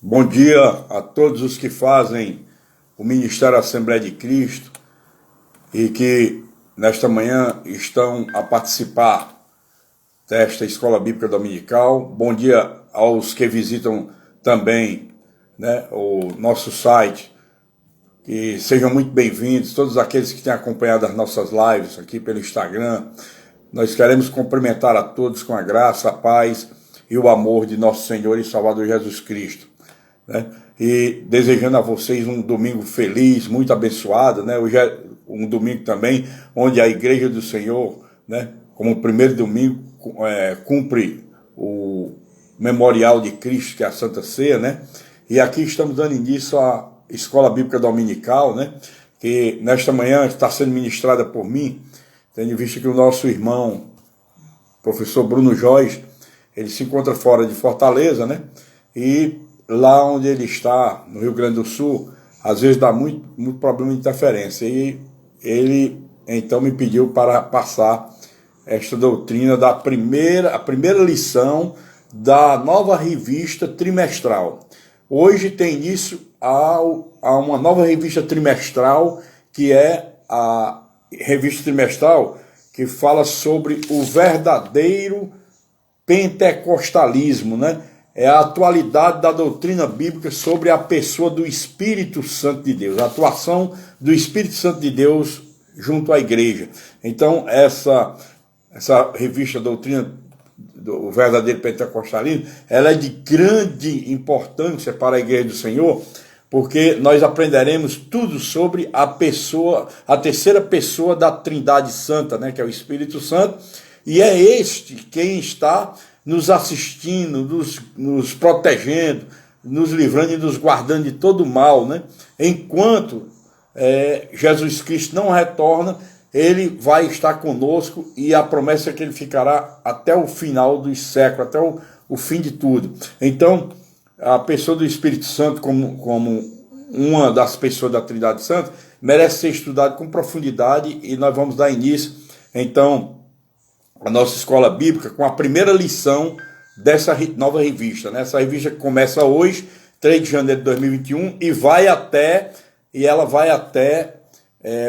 Bom dia a todos os que fazem o Ministério Assembleia de Cristo e que nesta manhã estão a participar desta Escola Bíblica Dominical. Bom dia aos que visitam também o nosso site. Que sejam muito bem-vindos, todos aqueles que têm acompanhado as nossas lives aqui pelo Instagram. Nós queremos cumprimentar a todos com a graça, a paz e o amor de nosso Senhor e Salvador Jesus Cristo. E desejando a vocês um domingo feliz, muito abençoado. Hoje é um domingo também onde a Igreja do Senhor, como primeiro domingo, cumpre o memorial de Cristo, que é a Santa Ceia. E aqui estamos dando início à Escola Bíblica Dominical, que nesta manhã está sendo ministrada por mim, tendo visto que o nosso irmão, professor Bruno Joyce, ele se encontra fora de Fortaleza, e lá onde ele está, no Rio Grande do Sul, às vezes dá muito problema de interferência, e ele então me pediu para passar esta doutrina da a primeira lição da nova revista trimestral. Hoje tem início a uma nova revista trimestral, que é a revista trimestral que fala sobre o verdadeiro pentecostalismo, É a atualidade da doutrina bíblica sobre a pessoa do Espírito Santo de Deus, a atuação do Espírito Santo de Deus junto à igreja. Então, essa revista Doutrina do Verdadeiro Pentecostalismo, ela é de grande importância para a Igreja do Senhor, porque nós aprenderemos tudo sobre a terceira pessoa da Trindade Santa, que é o Espírito Santo, e é este quem está nos assistindo, nos protegendo, nos livrando e nos guardando de todo mal, Enquanto Jesus Cristo não retorna, ele vai estar conosco, e a promessa é que ele ficará até o final dos séculos, até o fim de tudo. Então, a pessoa do Espírito Santo, como uma das pessoas da Trindade Santa, merece ser estudada com profundidade, e nós vamos dar início, então, a nossa escola bíblica com a primeira lição dessa nova revista. Essa revista que começa hoje, 3 de janeiro de 2021, e ela vai até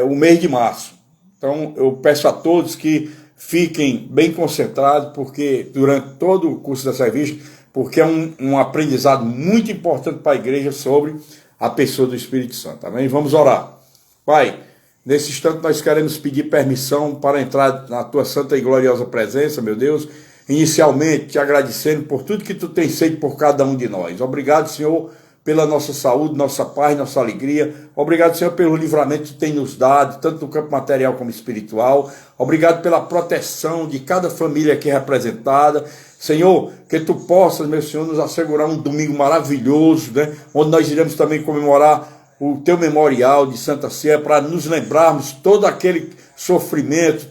o mês de março. Então eu peço a todos que fiquem bem concentrados, porque durante todo o curso dessa revista, porque é um aprendizado muito importante para a igreja sobre a pessoa do Espírito Santo. Amém? Vamos orar. Pai, nesse instante nós queremos pedir permissão para entrar na tua santa e gloriosa presença, meu Deus, inicialmente te agradecendo por tudo que tu tens feito por cada um de nós. Obrigado, Senhor, pela nossa saúde, nossa paz, nossa alegria. Obrigado, Senhor, pelo livramento que tu tem nos dado, tanto no campo material como espiritual. Obrigado pela proteção de cada família aqui representada. Senhor, que tu possas, meu Senhor, nos assegurar um domingo maravilhoso, onde nós iremos também comemorar o teu memorial de Santa Ceia, para nos lembrarmos todo aquele sofrimento,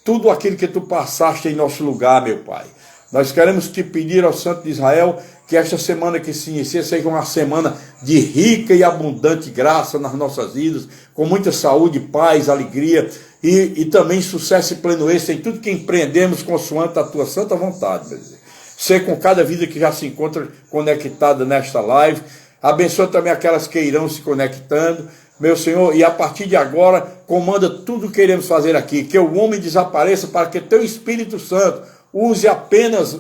tudo aquilo que tu passaste em nosso lugar, meu Pai. Nós queremos te pedir ao Santo de Israel que esta semana que se inicia seja uma semana de rica e abundante graça nas nossas vidas, com muita saúde, paz, alegria e também sucesso e pleno êxito em tudo que empreendemos consoante a tua santa vontade, meu Deus. Ser com cada vida que já se encontra conectada nesta live. Abençoa também aquelas que irão se conectando, meu Senhor, e a partir de agora, comanda tudo o que iremos fazer aqui, que o homem desapareça, para que teu Espírito Santo use apenas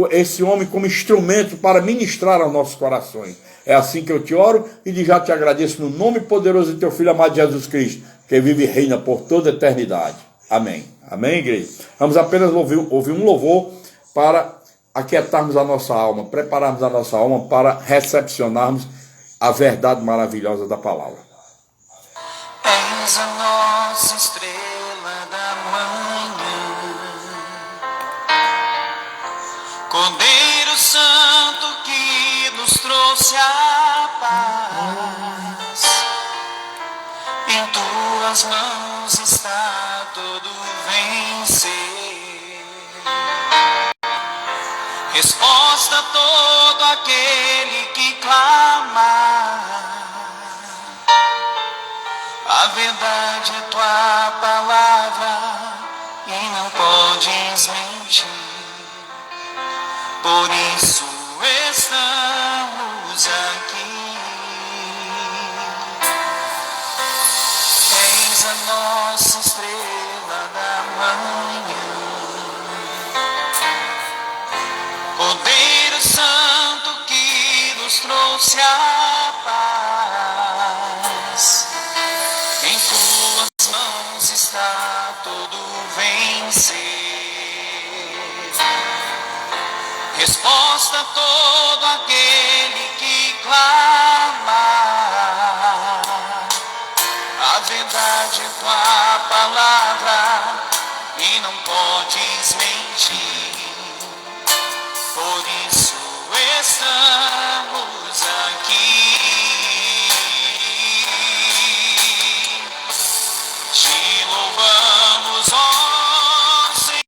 esse homem como instrumento para ministrar aos nossos corações. É assim que eu te oro e já te agradeço no nome poderoso de teu Filho amado Jesus Cristo, que vive e reina por toda a eternidade. Amém. Amém, igreja? Vamos apenas ouvir um louvor para aquietarmos a nossa alma, prepararmos a nossa alma para recepcionarmos a verdade maravilhosa da palavra. És a nossa estrela da manhã, Cordeiro Santo que nos trouxe a paz. Em tuas mãos está todo vencer. Resposta a todo aquele que clama. A verdade é tua palavra e não podes mentir. Por isso estamos aqui. trouxe a paz. Em tuas mãos está todo vencer. Resposta a todo aquele que clama. A verdade é tua palavra e não podes mentir. Por isso estamos aqui. Te louvamos, ó Senhor,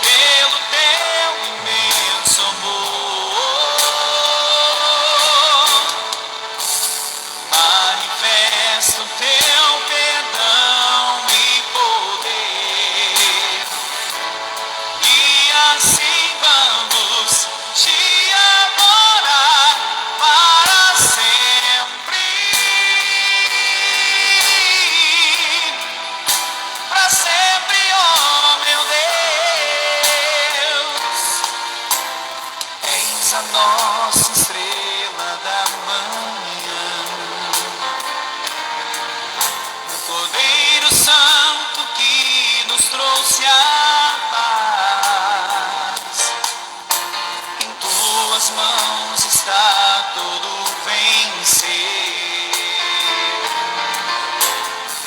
pelo teu imenso amor. Manifesta o teu perdão e poder, e assim vamos te adorar para sempre. Para sempre, ó meu Deus. Eis a nossa estrela da manhã, o Cordeiro Santo que nos trouxe a paz. Em tuas mãos está todo vencer.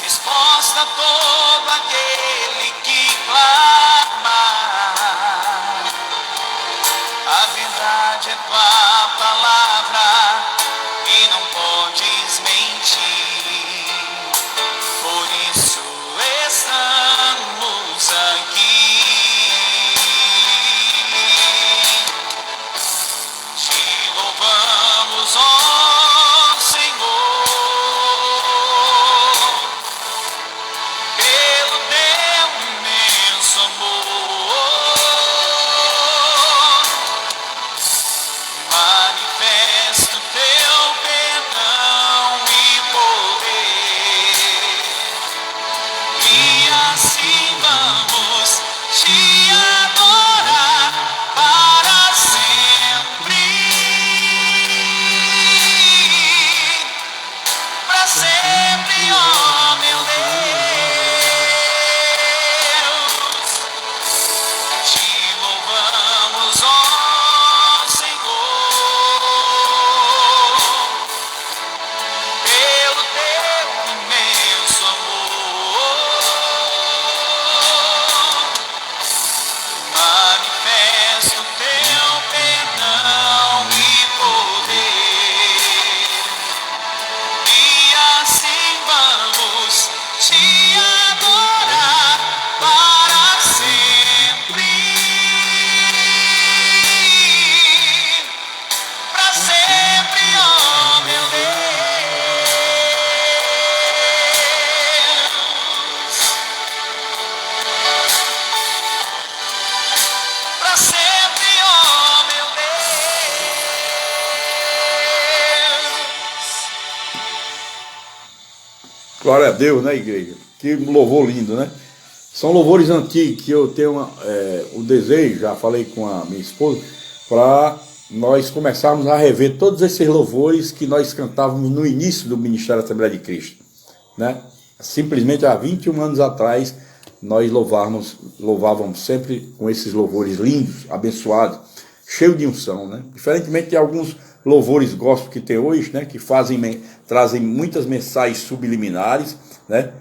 Resposta a todo aquele que clama. A verdade é tua palavra e não podes mentir. Por isso estamos aqui. Te louvamos, ó Senhor, pelo teu imenso amor. Manifesta o teu perdão e poder, e assim vamos te adorar para sempre. Para sempre, ó meu Deus. Te louvamos, ó Senhor, pelo teu imenso amor. Manifesta o teu perdão e poder, e assim vamos te adorar para sempre. Para sempre, ó meu Deus. Para sempre, ó meu Deus. Glória a Deus, né, igreja? Que louvor lindo, né? São louvores antigos que eu tenho o desejo, já falei com a minha esposa, para nós começarmos a rever todos esses louvores que nós cantávamos no início do Ministério da Assembleia de Cristo, né? Simplesmente há 21 anos atrás, nós louvávamos sempre com esses louvores lindos, abençoados, cheios de unção, né? Diferentemente de alguns louvores gospel que tem hoje, né? Que trazem muitas mensagens subliminares, né?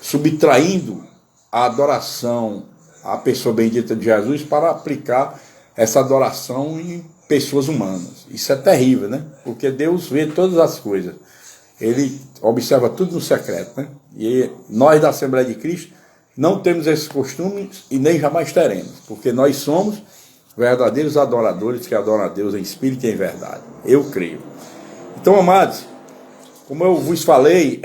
Subtraindo a adoração à pessoa bendita de Jesus para aplicar essa adoração em pessoas humanas. Isso é terrível, né? Porque Deus vê todas as coisas. Ele observa tudo no secreto, né? E nós da Assembleia de Cristo não temos esses costumes e nem jamais teremos, porque nós somos verdadeiros adoradores que adoram a Deus em espírito e em verdade. Eu creio. Então, amados, como eu vos falei,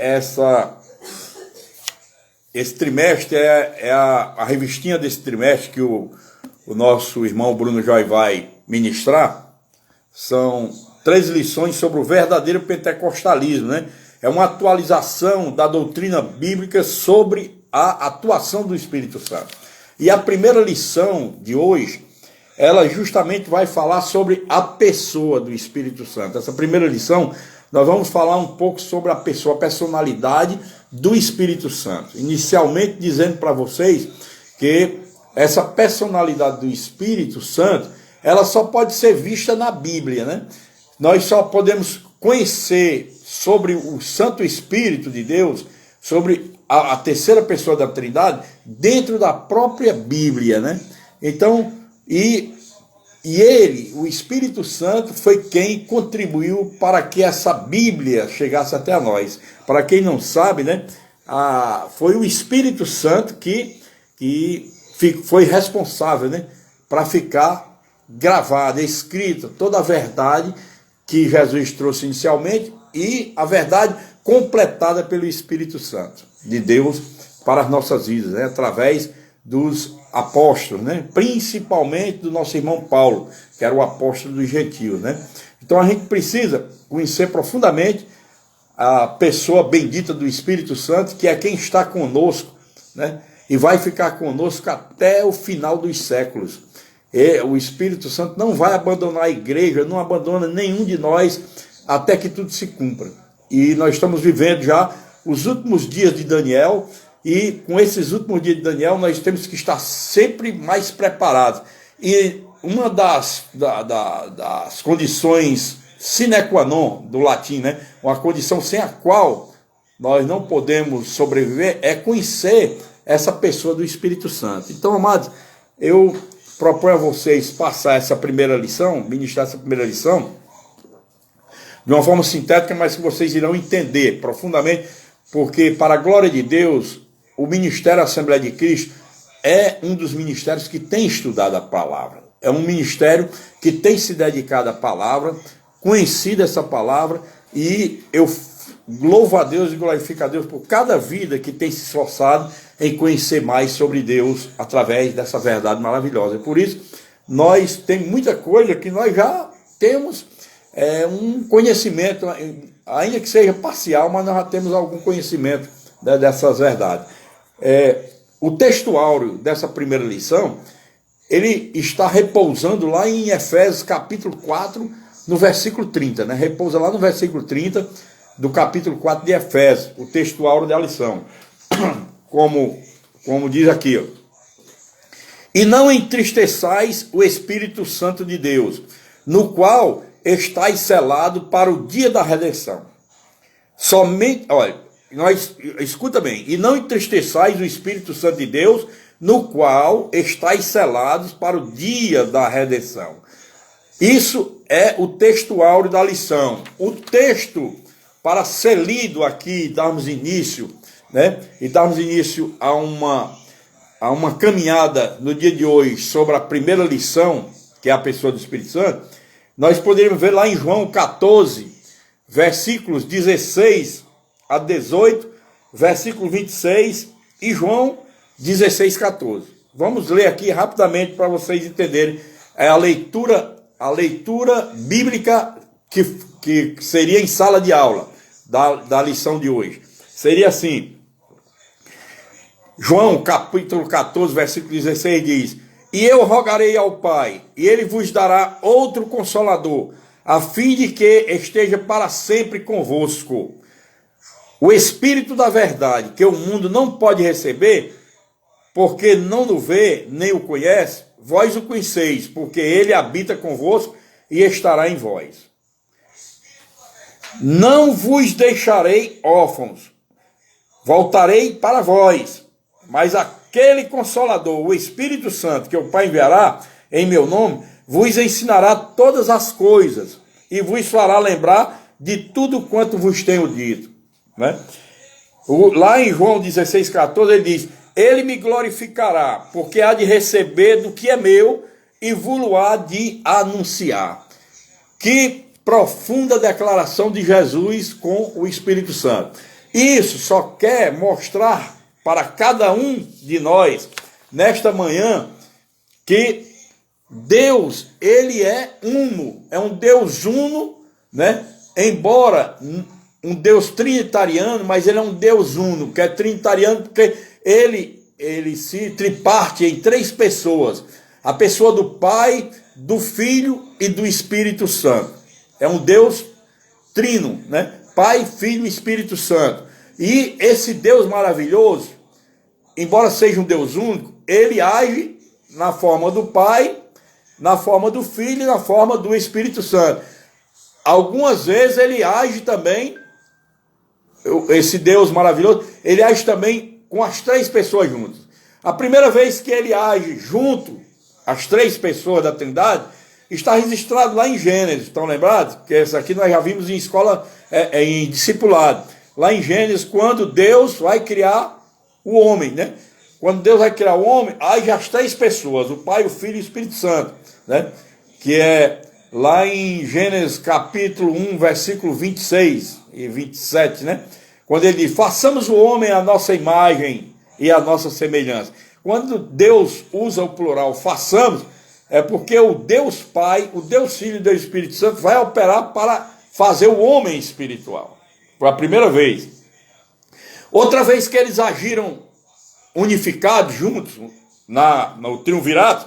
esse trimestre é a revistinha desse trimestre que o nosso irmão Bruno Joy vai ministrar. São 3 lições sobre o verdadeiro pentecostalismo, né? É uma atualização da doutrina bíblica sobre a atuação do Espírito Santo. E a primeira lição de hoje ela justamente vai falar sobre a pessoa do Espírito Santo. Essa primeira lição, nós vamos falar um pouco sobre a pessoa, a personalidade do Espírito Santo. Inicialmente dizendo para vocês que essa personalidade do Espírito Santo, ela só pode ser vista na Bíblia, né? Nós só podemos conhecer sobre o Santo Espírito de Deus, sobre a terceira pessoa da Trindade, dentro da própria Bíblia, né? Então, e ele, o Espírito Santo, foi quem contribuiu para que essa Bíblia chegasse até nós. Para quem não sabe, né? Foi o Espírito Santo que foi responsável, né? Para ficar gravada, escrita, toda a verdade que Jesus trouxe inicialmente e a verdade completada pelo Espírito Santo de Deus para as nossas vidas, né? Através dos apóstolos, né? Principalmente do nosso irmão Paulo, que era o apóstolo dos gentios, né? Então a gente precisa conhecer profundamente a pessoa bendita do Espírito Santo, que é quem está conosco, né? E vai ficar conosco até o final dos séculos. E o Espírito Santo não vai abandonar a igreja, não abandona nenhum de nós até que tudo se cumpra. E nós estamos vivendo já os últimos dias de Daniel, e com esses últimos dias de Daniel nós temos que estar sempre mais preparados. E uma das condições sine qua non do latim, né? Uma condição sem a qual nós não podemos sobreviver, é conhecer essa pessoa do Espírito Santo. Então, amados, eu proponho a vocês passar essa primeira lição, ministrar essa primeira lição, de uma forma sintética, mas que vocês irão entender profundamente, porque, para a glória de Deus, o Ministério Assembleia de Cristo é um dos ministérios que tem estudado a palavra. É um ministério que tem se dedicado à palavra, conhecido essa palavra, e eu louvo a Deus e glorifico a Deus por cada vida que tem se esforçado em conhecer mais sobre Deus através dessa verdade maravilhosa. E por isso, nós temos muita coisa que nós já temos um conhecimento, ainda que seja parcial, mas nós já temos algum conhecimento, né, dessas verdades. O texto áureo dessa primeira lição, ele está repousando lá em Efésios capítulo 4, no versículo 30, né? Repousa lá no versículo 30 do capítulo 4 de Efésios, o texto áureo da lição. Como diz aqui, ó. E não entristeçais o Espírito Santo de Deus, no qual estáis selado para o dia da redenção. Somente, olha, escuta bem, e não entristeçais o Espírito Santo de Deus, no qual estáis selados para o dia da redenção. Isso é o texto áureo da lição. O texto, para ser lido aqui, darmos início, né? E darmos início a uma caminhada no dia de hoje sobre a primeira lição, que é a pessoa do Espírito Santo, nós poderíamos ver lá em João 14, versículos 16 a 18, versículo 26 e João 16, 14. Vamos ler aqui rapidamente para vocês entenderem a leitura bíblica que seria em sala de aula da lição de hoje. Seria assim: João capítulo 14, versículo 16 diz: E eu rogarei ao Pai, e ele vos dará outro Consolador, a fim de que esteja para sempre convosco. O Espírito da verdade, que o mundo não pode receber, porque não o vê, nem o conhece, vós o conheceis, porque ele habita convosco e estará em vós. Não vos deixarei órfãos, voltarei para vós, mas aquele Consolador, o Espírito Santo, que o Pai enviará em meu nome, vos ensinará todas as coisas e vos fará lembrar de tudo quanto vos tenho dito. Né? Lá em João 16, 14, ele diz: Ele me glorificará, porque há de receber do que é meu e vos há de anunciar. Que profunda declaração de Jesus com o Espírito Santo. Isso só quer mostrar para cada um de nós, nesta manhã, que Deus, ele é uno, é um Deus uno, né? Embora um Deus trinitariano, mas ele é um Deus uno, que é trinitariano porque ele se triparte em três pessoas, A pessoa do Pai, do Filho e do Espírito Santo. É um Deus trino, né? Pai, Filho e Espírito Santo. E esse Deus maravilhoso, embora seja um Deus único, ele age na forma do Pai, na forma do Filho e na forma do Espírito Santo. Algumas vezes ele age também, esse Deus maravilhoso, ele age também com as três pessoas juntas. A primeira vez que ele age junto, as três pessoas da Trindade, está registrado lá em Gênesis, estão lembrados? Que essa aqui nós já vimos em escola, em discipulado. Lá em Gênesis, quando Deus vai criar o homem, né? Quando Deus vai criar o homem, age as três pessoas, o Pai, o Filho e o Espírito Santo, né? Que é lá em Gênesis capítulo 1, versículo 26 e 27, né? Quando ele diz, façamos o homem à nossa imagem e à nossa semelhança. Quando Deus usa o plural, façamos, é porque o Deus Pai, o Deus Filho e o Deus Espírito Santo vai operar para fazer o homem espiritual. Foi a primeira vez. Outra vez que eles agiram unificados juntos, no triunvirato,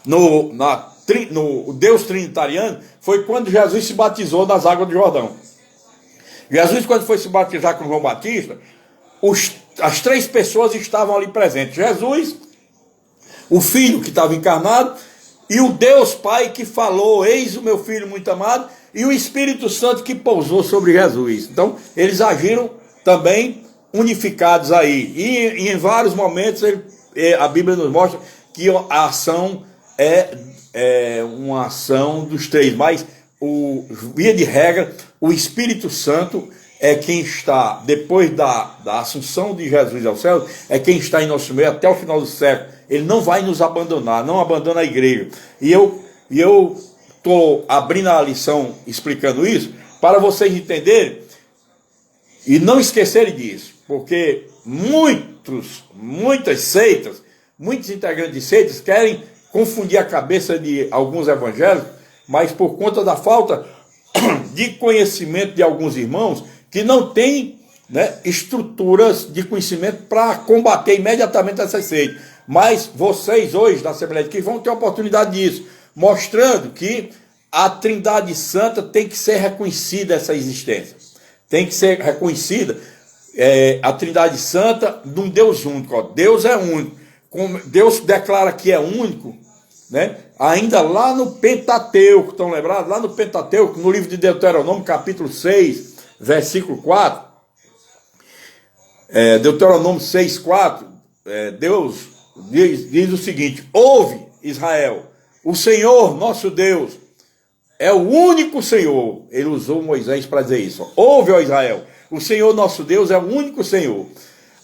no Deus trinitariano, foi quando Jesus se batizou nas águas do Jordão. Jesus, quando foi se batizar com João Batista, as três pessoas estavam ali presentes. Jesus, o Filho que estava encarnado, e o Deus Pai que falou, eis o meu Filho muito amado, e o Espírito Santo que pousou sobre Jesus. Então, eles agiram também unificados aí. E em vários momentos, a Bíblia nos mostra que a ação é uma ação dos três, mas, via de regra, o Espírito Santo é quem está, depois da assunção de Jesus ao céu, é quem está em nosso meio até o final do século. Ele não vai nos abandonar, não abandona a igreja. E eu estou abrindo a lição explicando isso, para vocês entenderem e não esquecerem disso, porque muitas seitas, muitos integrantes de seitas querem confundir a cabeça de alguns evangélicos, mas por conta da falta de conhecimento de alguns irmãos que não têm, né, estruturas de conhecimento para combater imediatamente essas seitas. Mas vocês hoje da Assembleia de Cristo vão ter a oportunidade disso, mostrando que a Trindade Santa tem que ser reconhecida, essa existência. Tem que ser reconhecida a Trindade Santa de um Deus único. Ó. Deus é único. Como Deus declara que é único, né? Ainda lá no Pentateuco, estão lembrados? Lá no Pentateuco, no livro de Deuteronômio, capítulo 6, versículo 4. Deuteronômio 6, 4. Deus diz o seguinte: ouve, Israel, o Senhor nosso Deus é o único Senhor. Ele usou Moisés para dizer isso. Ouve, ó Israel, o Senhor nosso Deus é o único Senhor.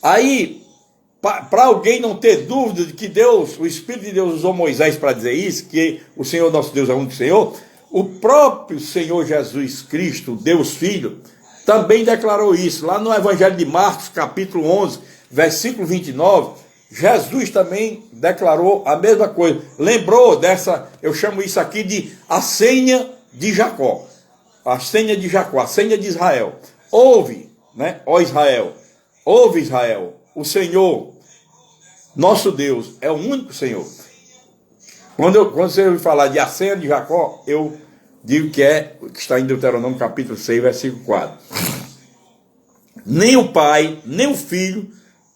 Aí, para alguém não ter dúvida de que Deus, o Espírito de Deus usou Moisés para dizer isso, que o Senhor nosso Deus é o único Senhor, o próprio Senhor Jesus Cristo, Deus Filho, também declarou isso. Lá no Evangelho de Marcos, capítulo 11, versículo 29, Jesus também declarou a mesma coisa. Lembrou dessa, eu chamo isso aqui de a senha de Jacó. A senha de Jacó, a senha de Israel. Ouve, né, ó Israel, ouve Israel, o Senhor, nosso Deus, é o único Senhor. Quando você ouvir falar de a senha de Jacó, eu digo que está em Deuteronômio capítulo 6, versículo 4. Nem o Pai, nem o Filho,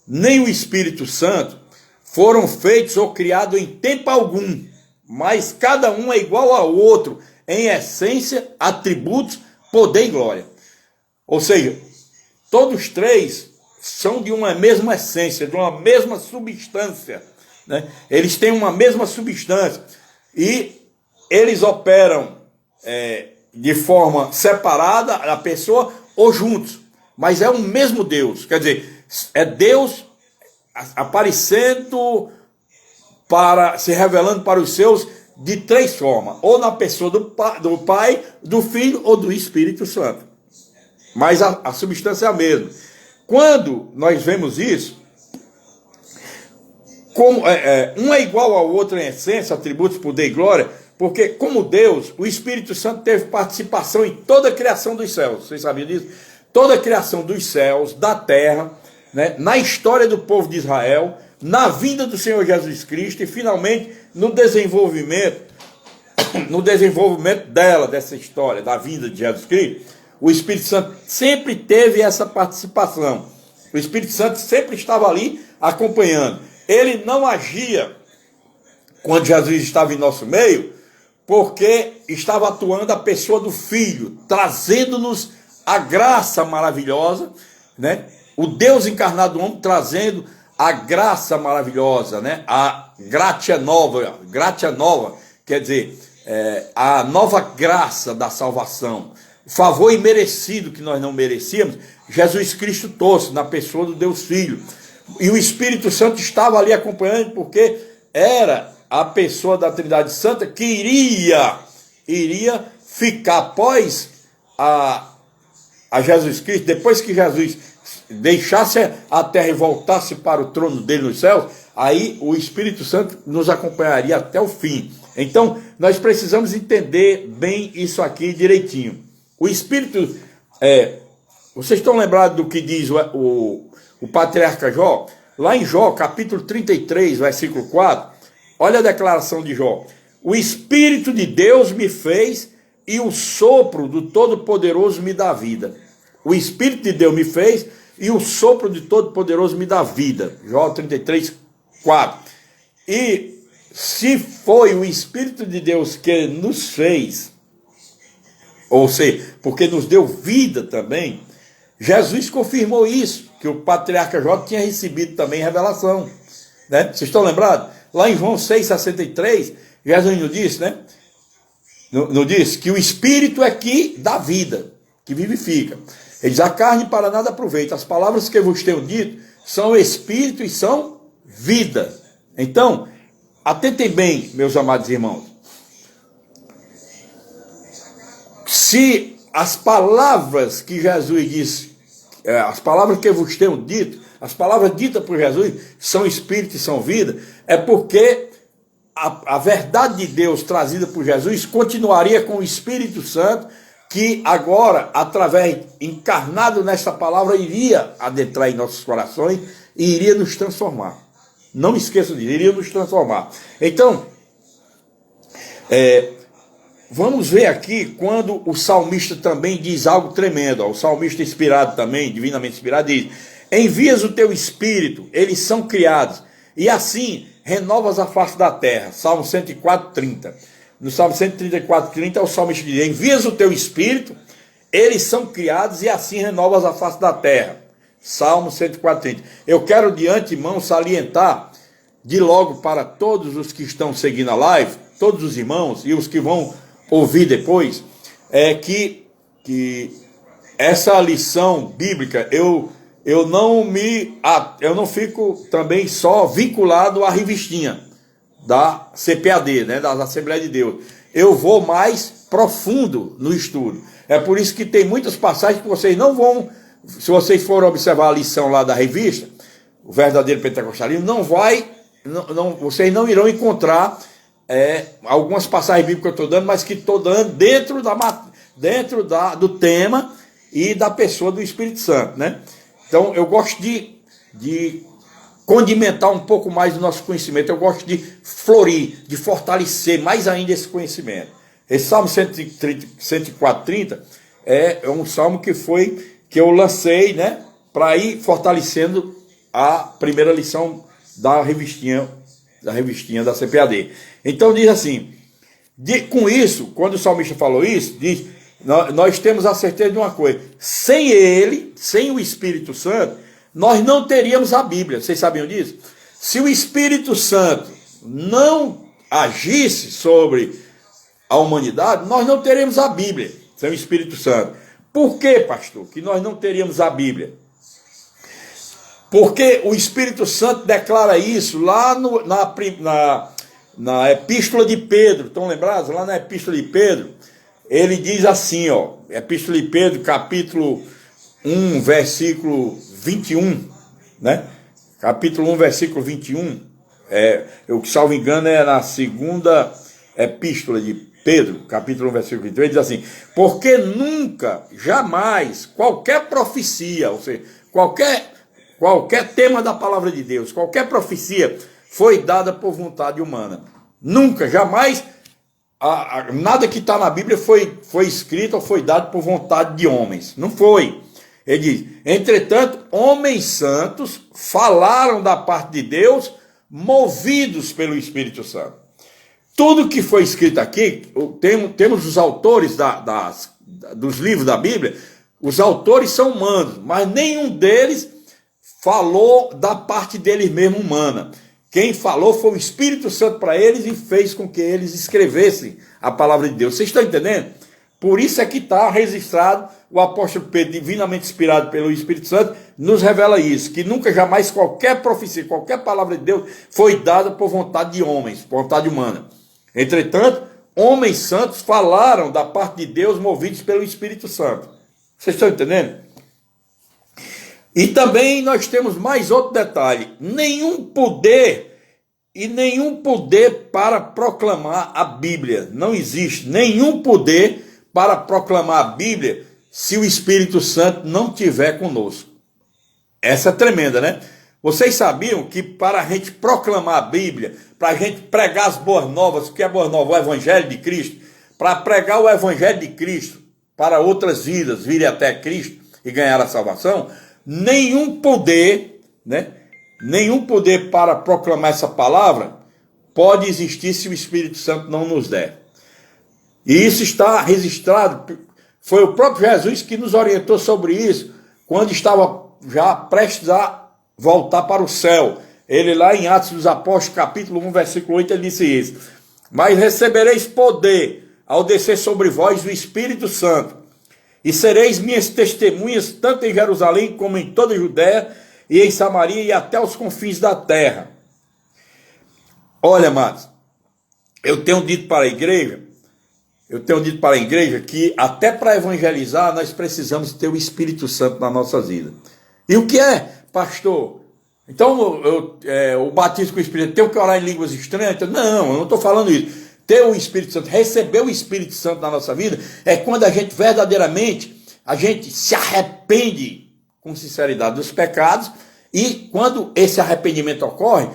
nem o Espírito Santo foram feitos ou criados em tempo algum, mas cada um é igual ao outro, em essência, atributos, poder e glória. Ou seja, todos três são de uma mesma essência, de uma mesma substância, né? Eles têm uma mesma substância e eles operam de forma separada a pessoa ou juntos, mas é o mesmo Deus. Quer dizer, é Deus aparecendo, se revelando para os seus de três formas, ou na pessoa do Pai, do Filho ou do Espírito Santo, mas a substância é a mesma. Quando nós vemos isso, como um é igual ao outro em essência, atributos, poder e glória, porque como Deus, o Espírito Santo teve participação em toda a criação dos céus. Vocês sabiam disso? Toda a criação dos céus, da terra, né, na história do povo de Israel, na vinda do Senhor Jesus Cristo e finalmente no desenvolvimento dessa história, da vinda de Jesus Cristo. O Espírito Santo sempre teve essa participação. O Espírito Santo sempre estava ali acompanhando. Ele não agia quando Jesus estava em nosso meio, porque estava atuando a pessoa do Filho, trazendo-nos a graça maravilhosa, né? O Deus encarnado homem trazendo a graça maravilhosa, né? A gratia nova, quer dizer, a nova graça da salvação, o favor imerecido que nós não merecíamos, Jesus Cristo trouxe na pessoa do Deus Filho. E o Espírito Santo estava ali acompanhando, porque era a pessoa da Trindade Santa que iria ficar após a Jesus Cristo, depois que Jesus deixasse a terra e voltasse para o trono dele nos céus, aí o Espírito Santo nos acompanharia até o fim. Então, nós precisamos entender bem isso aqui direitinho. O Espírito, vocês estão lembrados do que diz o patriarca Jó? Lá em Jó, capítulo 33, versículo 4, olha a declaração de Jó. O Espírito de Deus me fez e o sopro do Todo-Poderoso me dá vida. O Espírito de Deus me fez e o sopro de Todo-Poderoso me dá vida. Jó 33, 4. E se foi o Espírito de Deus que nos fez, ou seja, porque nos deu vida também, Jesus confirmou isso, que o patriarca Jó tinha recebido também revelação, né? Vocês estão lembrados? Lá em João 6,63, Jesus nos disse, né? Nos disse que o Espírito é que dá vida, que vivifica. Ele diz, a carne para nada aproveita. As palavras que eu vos tenho dito são Espírito e são vida. Então, atentem bem, meus amados irmãos. Se as palavras que Jesus disse, as palavras que eu vos tenho dito, as palavras ditas por Jesus são Espírito e são vida, é porque a verdade de Deus trazida por Jesus continuaria com o Espírito Santo, que agora, encarnado nesta palavra, iria adentrar em nossos corações e iria nos transformar. Não esqueça disso, iria nos transformar. Então, vamos ver aqui quando o salmista também diz algo tremendo. O salmista inspirado também, divinamente inspirado, diz: envias o teu Espírito, eles são criados, e assim renovas a face da terra. Salmo 104, 30. No Salmo 134, 30, o salmista diz: envias o teu Espírito, eles são criados, e assim renovas a face da terra. Salmo 104, 30. Eu quero de antemão salientar, de logo para todos os que estão seguindo a live, todos os irmãos e os que vão ouvir depois, que essa lição bíblica, eu não fico também só vinculado à revistinha da CPAD, né, da Assembleia de Deus. Eu vou mais profundo no estudo. É por isso que tem muitas passagens que vocês não vão, se vocês forem observar a lição lá da revista, o verdadeiro pentecostalismo, vocês não irão encontrar algumas passagens bíblicas que eu estou dando, mas que estou dando dentro do tema e da pessoa do Espírito Santo, né? Então eu gosto de condimentar um pouco mais o nosso conhecimento. Eu gosto de florir, de fortalecer mais ainda esse conhecimento. Esse Salmo 104, 30 é um salmo que eu lancei, né, para ir fortalecendo a primeira lição da revistinha da CPAD. Então diz assim, com isso, quando o salmista falou isso, diz, nós temos a certeza de uma coisa: sem ele, sem o Espírito Santo, nós não teríamos a Bíblia. Vocês sabiam disso? Se o Espírito Santo não agisse sobre a humanidade, nós não teríamos a Bíblia sem o Espírito Santo. Por que, pastor, que nós não teríamos a Bíblia? Porque o Espírito Santo declara isso lá na Epístola de Pedro. Estão lembrados? Lá na Epístola de Pedro, ele diz assim, Epístola de Pedro, capítulo 1, versículo 21, né? Capítulo 1, versículo 21, eu que salvo engano é na segunda Epístola de Pedro, capítulo 1, versículo 23, diz assim: porque nunca, jamais, qualquer profecia, ou seja, qualquer qualquer tema da palavra de Deus, qualquer profecia foi dada por vontade humana. Nunca, jamais, nada que está na Bíblia foi escrito ou foi dado por vontade de homens. Não foi. Ele diz, entretanto, homens santos falaram da parte de Deus, movidos pelo Espírito Santo. Tudo que foi escrito aqui, temos os autores dos livros da Bíblia, os autores são humanos, mas nenhum deles falou da parte deles mesmo humana. Quem falou foi o Espírito Santo para eles e fez com que eles escrevessem a palavra de Deus. Vocês estão entendendo? Por isso é que está registrado, o apóstolo Pedro, divinamente inspirado pelo Espírito Santo, nos revela isso, que nunca jamais qualquer profecia, qualquer palavra de Deus foi dada por vontade de homens, por vontade humana. Entretanto, homens santos falaram da parte de Deus movidos pelo Espírito Santo. Vocês estão entendendo? E também nós temos mais outro detalhe, nenhum poder para proclamar a Bíblia. Não existe nenhum poder para proclamar a Bíblia se o Espírito Santo não estiver conosco. Essa é tremenda, né? Vocês sabiam que para a gente proclamar a Bíblia, para a gente pregar as boas novas, o que é boas novas? O Evangelho de Cristo, para pregar o Evangelho de Cristo para outras vidas, virem até Cristo e ganhar a salvação, nenhum poder, né? Nenhum poder para proclamar essa palavra pode existir se o Espírito Santo não nos der. E isso está registrado, foi o próprio Jesus que nos orientou sobre isso, quando estava já prestes a voltar para o céu. Ele lá em Atos dos Apóstolos, capítulo 1, versículo 8, ele disse isso. Mas recebereis poder ao descer sobre vós o Espírito Santo, e sereis minhas testemunhas, tanto em Jerusalém como em toda a Judéia, e em Samaria e até os confins da terra. Olha, amados, eu tenho dito para a igreja que até para evangelizar nós precisamos ter o Espírito Santo na nossa vida. E o que é, pastor? Então o batismo com o Espírito, tenho que orar em línguas estranhas? Não, eu não estou falando isso. Ter o Espírito Santo, receber o Espírito Santo na nossa vida, é quando a gente verdadeiramente, a gente se arrepende com sinceridade dos pecados, e quando esse arrependimento ocorre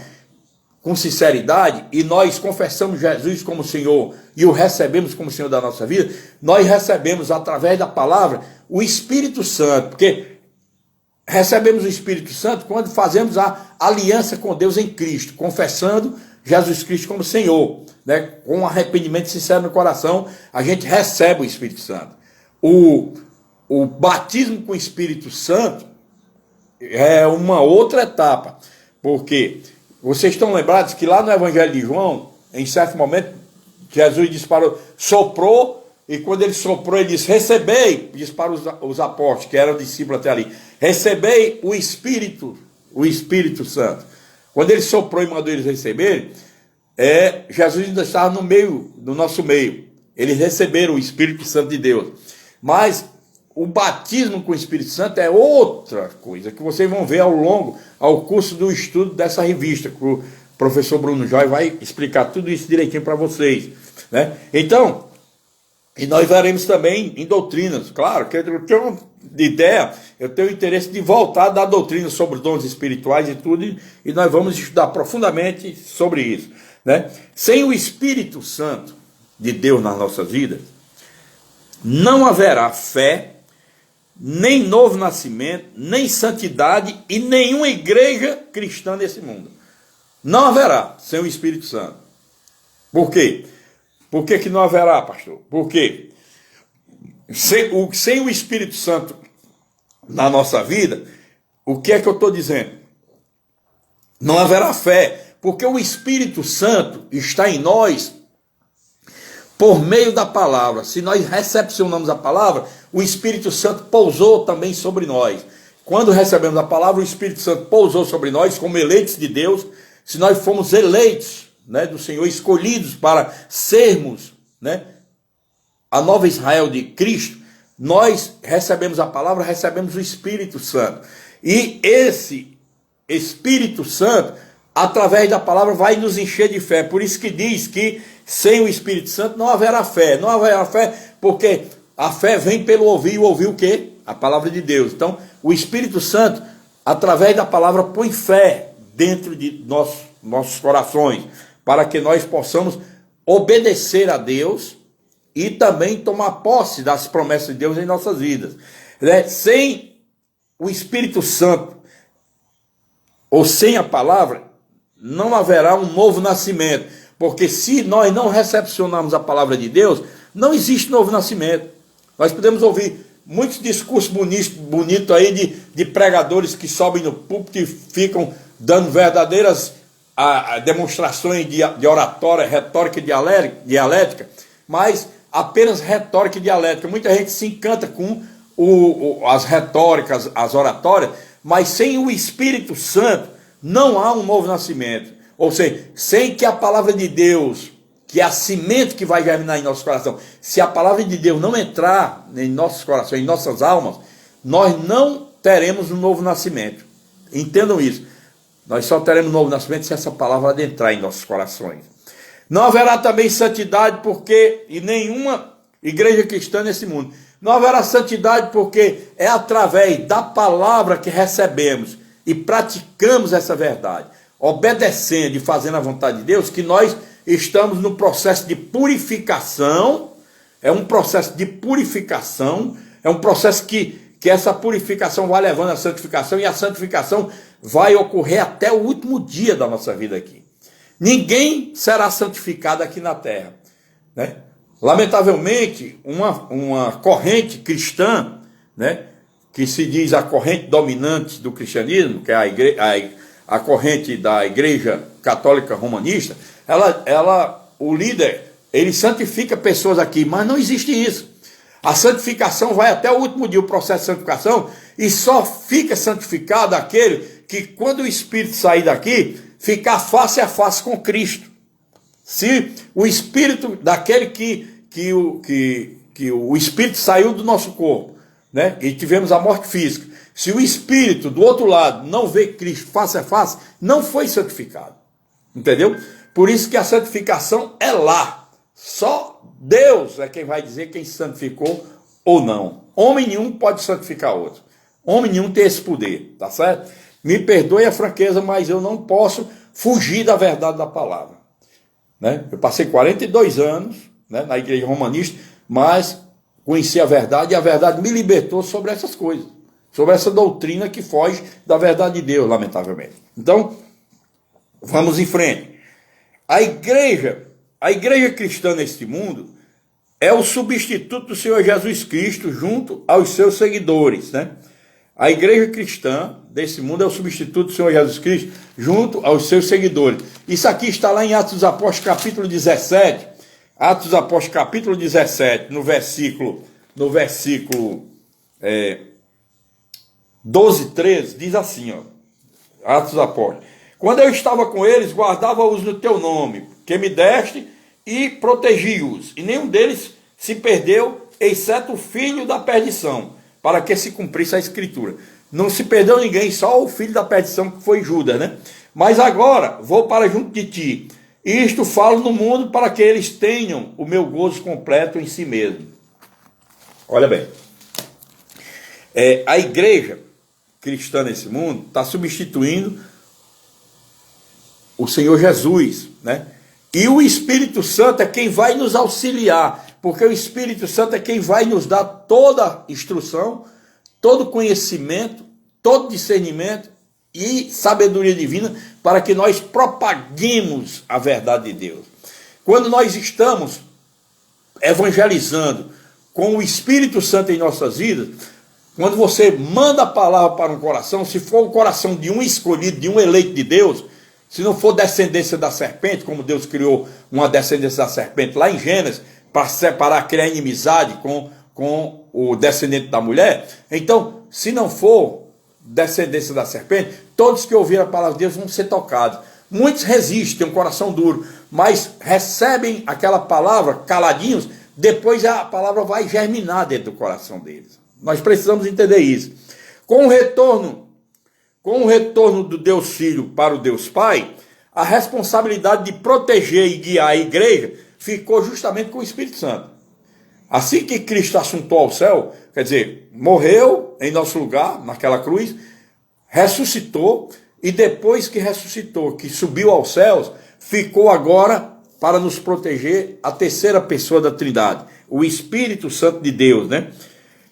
com sinceridade, e nós confessamos Jesus como Senhor, e o recebemos como Senhor da nossa vida, nós recebemos através da palavra o Espírito Santo, porque recebemos o Espírito Santo quando fazemos a aliança com Deus em Cristo, confessando Jesus Cristo como Senhor, né? Com arrependimento sincero no coração, a gente recebe o Espírito Santo. O batismo com o Espírito Santo é uma outra etapa, porque vocês estão lembrados que lá no Evangelho de João, em certo momento, Jesus disparou, soprou, e quando ele soprou, ele disse, recebei, disse para os apóstolos, que eram discípulos até ali, recebei o Espírito Santo. Quando ele soprou e mandou eles receberem, Jesus ainda estava no nosso meio. Eles receberam o Espírito Santo de Deus. Mas o batismo com o Espírito Santo é outra coisa, que vocês vão ver ao curso do estudo dessa revista, que o professor Bruno Joy vai explicar tudo isso direitinho para vocês, né? Então, e nós veremos também em doutrinas, claro, que eu tenho ideia, eu tenho interesse de voltar a dar doutrina sobre dons espirituais e tudo, e nós vamos estudar profundamente sobre isso, né? Sem o Espírito Santo de Deus nas nossas vidas, não haverá fé, nem novo nascimento, nem santidade e nenhuma igreja cristã nesse mundo. Não haverá sem o Espírito Santo. Por quê? Por que não haverá, pastor? Porque sem o Espírito Santo na nossa vida, o que é que eu estou dizendo? Não haverá fé, porque o Espírito Santo está em nós por meio da palavra. Se nós recepcionamos a palavra, o Espírito Santo pousou também sobre nós. Quando recebemos a palavra, o Espírito Santo pousou sobre nós como eleitos de Deus. Se nós fomos eleitos, né, do Senhor, escolhidos para sermos, né, a nova Israel de Cristo, nós recebemos a palavra, recebemos o Espírito Santo. E esse Espírito Santo, através da palavra, vai nos encher de fé. Por isso que diz que sem o Espírito Santo não haverá fé. Não haverá fé porque a fé vem pelo ouvir, e ouvir o quê? A palavra de Deus. Então, o Espírito Santo, através da palavra, põe fé dentro de nossos corações, para que nós possamos obedecer a Deus e também tomar posse das promessas de Deus em nossas vidas. Sem o Espírito Santo, ou sem a palavra, não haverá um novo nascimento. Porque se nós não recepcionarmos a palavra de Deus, não existe novo nascimento. Nós podemos ouvir muitos discursos bonitos aí de pregadores que sobem no púlpito e ficam dando verdadeiras demonstrações de oratória, retórica e dialética, mas apenas retórica e dialética. Muita gente se encanta com as retóricas, as oratórias, mas sem o Espírito Santo não há um novo nascimento. Ou seja, sem que a palavra de Deus, que é a semente que vai germinar em nosso coração, se a palavra de Deus não entrar em nossos corações, em nossas almas, nós não teremos um novo nascimento. Entendam isso. Nós só teremos um novo nascimento se essa palavra adentrar em nossos corações. Não haverá também santidade e nenhuma igreja cristã nesse mundo. Não haverá santidade porque é através da palavra que recebemos e praticamos essa verdade, obedecendo e fazendo a vontade de Deus, que nós estamos no processo de purificação. É um processo de purificação, é um processo que essa purificação vai levando à santificação, e a santificação vai ocorrer até o último dia da nossa vida aqui. Ninguém será santificado aqui na terra, né? Lamentavelmente, uma corrente cristã, né, que se diz a corrente dominante do cristianismo, que é a corrente da Igreja Católica Romanista, o líder, ele santifica pessoas aqui, mas não existe isso. A santificação vai até o último dia, o processo de santificação, e só fica santificado aquele que, quando o Espírito sair daqui, ficar face a face com Cristo. Se o Espírito daquele que o Espírito saiu do nosso corpo, né, e tivemos a morte física, se o Espírito do outro lado não vê Cristo face a face, não foi santificado. Entendeu? Por isso que a santificação é lá. Só Deus é quem vai dizer quem se santificou ou não. Homem nenhum pode santificar outro. Homem nenhum tem esse poder, tá certo? Me perdoe a franqueza, mas eu não posso fugir da verdade da palavra, né? Eu passei 42 anos, né, na igreja romanista, mas conheci a verdade, e a verdade me libertou sobre essas coisas, sobre essa doutrina que foge da verdade de Deus, lamentavelmente. Então, vamos em frente. A igreja cristã neste mundo é o substituto do Senhor Jesus Cristo junto aos seus seguidores, né? A igreja cristã desse mundo é o substituto do Senhor Jesus Cristo junto aos seus seguidores. Isso aqui está lá em Atos dos Apóstolos, capítulo 17. Atos dos Apóstolos, capítulo 17, no versículo 12, 13, diz assim, ó, Atos dos Apóstolos: quando eu estava com eles, guardava-os no teu nome, que me deste, e protegi-os, e nenhum deles se perdeu, exceto o filho da perdição, para que se cumprisse a escritura. Não se perdeu ninguém, só o filho da perdição, que foi Judas, né? Mas agora vou para junto de ti, e isto falo no mundo, para que eles tenham o meu gozo completo em si mesmo. Olha bem, a igreja cristã nesse mundo está substituindo o Senhor Jesus, né? E o Espírito Santo é quem vai nos auxiliar, porque o Espírito Santo é quem vai nos dar toda instrução, todo conhecimento, todo discernimento e sabedoria divina, para que nós propaguemos a verdade de Deus. Quando nós estamos evangelizando com o Espírito Santo em nossas vidas, quando você manda a palavra para um coração, se for o coração de um escolhido, de um eleito de Deus, se não for descendência da serpente, como Deus criou uma descendência da serpente lá em Gênesis, para separar, criar inimizade com o descendente da mulher, então, se não for descendência da serpente, todos que ouviram a palavra de Deus vão ser tocados. Muitos resistem, têm um coração duro, mas recebem aquela palavra caladinhos, depois a palavra vai germinar dentro do coração deles. Nós precisamos entender isso. Com o retorno do Deus Filho para o Deus Pai, a responsabilidade de proteger e guiar a igreja ficou justamente com o Espírito Santo. Assim que Cristo assuntou ao céu, quer dizer, morreu em nosso lugar, naquela cruz, ressuscitou, e depois que ressuscitou, que subiu aos céus, ficou agora para nos proteger a terceira pessoa da Trindade, o Espírito Santo de Deus, né?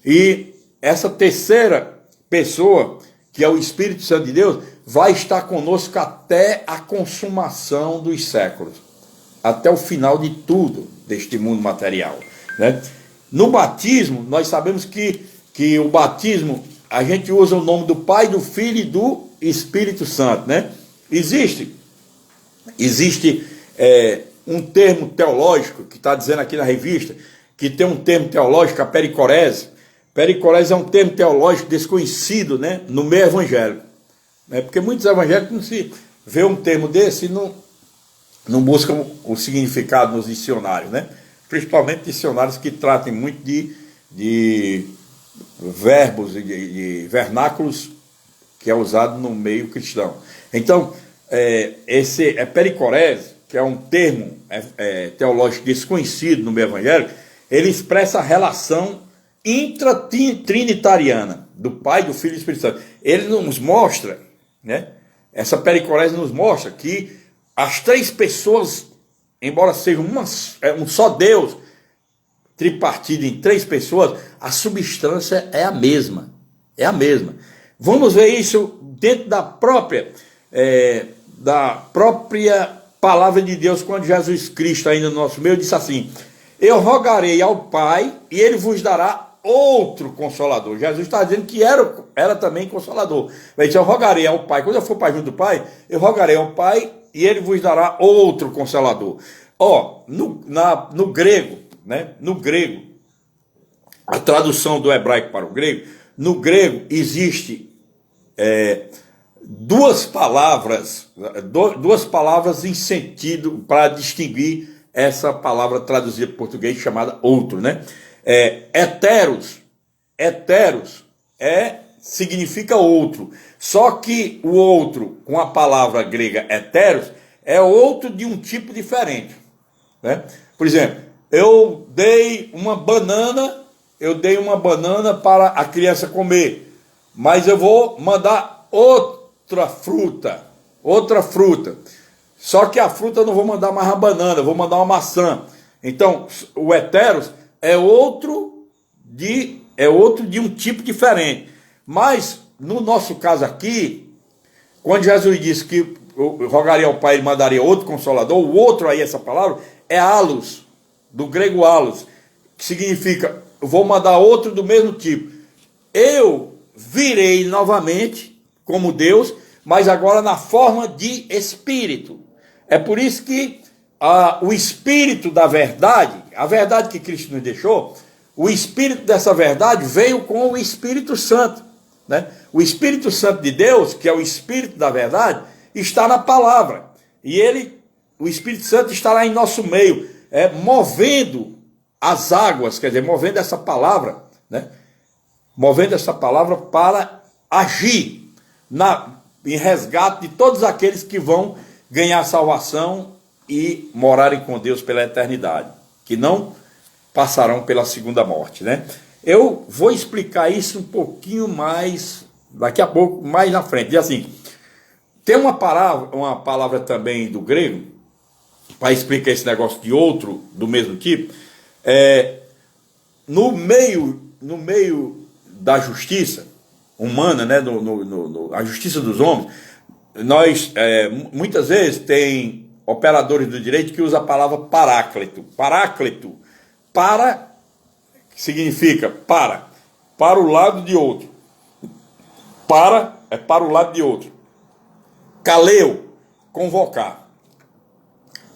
E essa terceira pessoa, que é o Espírito Santo de Deus, vai estar conosco até a consumação dos séculos, até o final de tudo deste mundo material, né? No batismo, nós sabemos que o batismo, a gente usa o nome do Pai, do Filho e do Espírito Santo, né? Existe um termo teológico, que está dizendo aqui na revista, que tem um termo teológico, a pericorese. Pericorese é um termo teológico desconhecido, né, no meio evangélico, né? Porque muitos evangélicos não se vê um termo desse e não buscam o significado nos dicionários, né? Principalmente dicionários que tratem muito de verbos e de vernáculos que é usado no meio cristão. Então, esse pericorese, que é um termo teológico desconhecido no meio evangélico, ele expressa a relação intratrinitariana do Pai, do Filho e do Espírito Santo. Ele nos mostra, né? Essa pericorese nos mostra que as três pessoas, embora seja um só Deus, tripartido em três pessoas, a substância é a mesma. É a mesma. Vamos ver isso dentro da própria palavra de Deus, quando Jesus Cristo, ainda no nosso meio, disse assim: eu rogarei ao Pai e ele vos dará outro Consolador. Jesus está dizendo que era também Consolador. Ele disse: eu rogarei ao Pai. Quando eu for para junto do Pai, eu rogarei ao Pai e ele vos dará outro Consolador. No grego, né? No grego, a tradução do hebraico para o grego, no grego existe duas palavras em sentido para distinguir essa palavra traduzida para o português chamada outro, né? Heteros significa outro, só que o outro, com a palavra grega heteros, é outro de um tipo diferente, né? Por exemplo, eu dei uma banana para a criança comer, mas eu vou mandar outra fruta, só que a fruta eu não vou mandar mais a banana, eu vou mandar uma maçã. Então, o heteros é outro de um tipo diferente. Mas, no nosso caso aqui, quando Jesus disse que eu rogaria ao Pai e mandaria outro Consolador, o outro aí, essa palavra, é allos, do grego allos, que significa, eu vou mandar outro do mesmo tipo. Eu virei novamente como Deus, mas agora na forma de Espírito. É por isso que o Espírito da verdade, a verdade que Cristo nos deixou, o Espírito dessa verdade veio com o Espírito Santo, né? O Espírito Santo de Deus, que é o Espírito da verdade, está na palavra. E o Espírito Santo estará em nosso meio, movendo as águas, quer dizer, movendo essa palavra, né? Movendo essa palavra para agir em resgate de todos aqueles que vão ganhar salvação e morarem com Deus pela eternidade, que não passarão pela segunda morte, né? Eu vou explicar isso um pouquinho mais, daqui a pouco, mais na frente. E assim, tem uma palavra também do grego, para explicar esse negócio de outro, do mesmo tipo, no meio da justiça humana, né, a justiça dos homens, nós, muitas vezes, tem operadores do direito que usam a palavra paráclito. Paráclito, significa para o lado de outro. Para o lado de outro. Kaleo, convocar.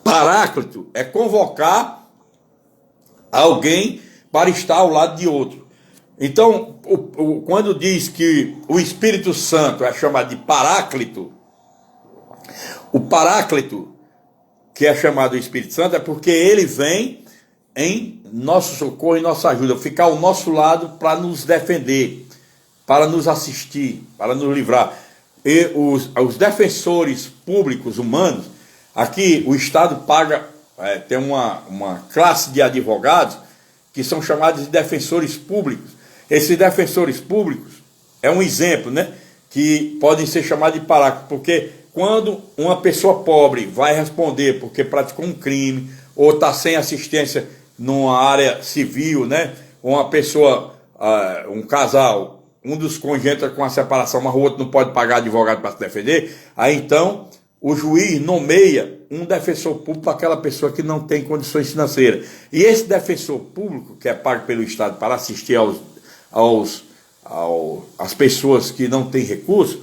Paráclito é convocar alguém para estar ao lado de outro. Então, quando diz que o Espírito Santo é chamado de Paráclito, o Paráclito, que é chamado de Espírito Santo, é porque ele vem em nosso socorro e nossa ajuda, ficar ao nosso lado para nos defender, para nos assistir, para nos livrar. E os defensores públicos humanos, aqui o Estado paga, tem uma classe de advogados que são chamados de defensores públicos. Esses defensores públicos é um exemplo, né? que podem ser chamados de paráclitos, porque quando uma pessoa pobre vai responder porque praticou um crime, ou está sem assistência numa área civil, né? Uma pessoa, um casal, um dos cônjuges entra com a separação, mas o outro não pode pagar advogado para se defender, aí então o juiz nomeia um defensor público para aquela pessoa que não tem condições financeiras. E esse defensor público, que é pago pelo Estado para assistir às pessoas que não têm recursos,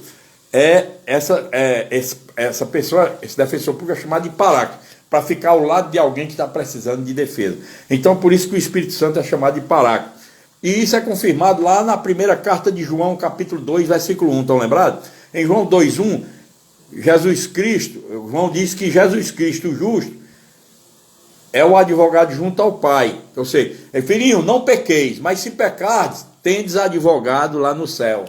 essa pessoa, esse defensor público é chamado de paráclito, para ficar ao lado de alguém que está precisando de defesa. Então, por isso que o Espírito Santo é chamado de paráclito. E isso é confirmado lá na primeira carta de João, capítulo 2, versículo 1, estão lembrados? Em João 2:1, Jesus Cristo, João diz que Jesus Cristo, o justo, é o advogado junto ao Pai. Ou seja, filhinho, não pequeis, mas se pecardes, tendes advogado lá no céu.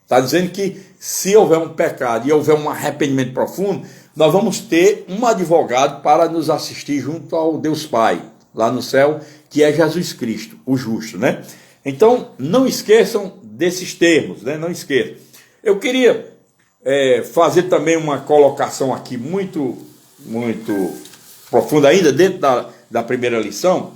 Está dizendo que se houver um pecado e houver um arrependimento profundo, nós vamos ter um advogado para nos assistir junto ao Deus Pai, lá no céu, que é Jesus Cristo, o justo, né? Então, não esqueçam desses termos, né? Não esqueçam. Eu queria fazer também uma colocação aqui muito profunda ainda, dentro da primeira lição.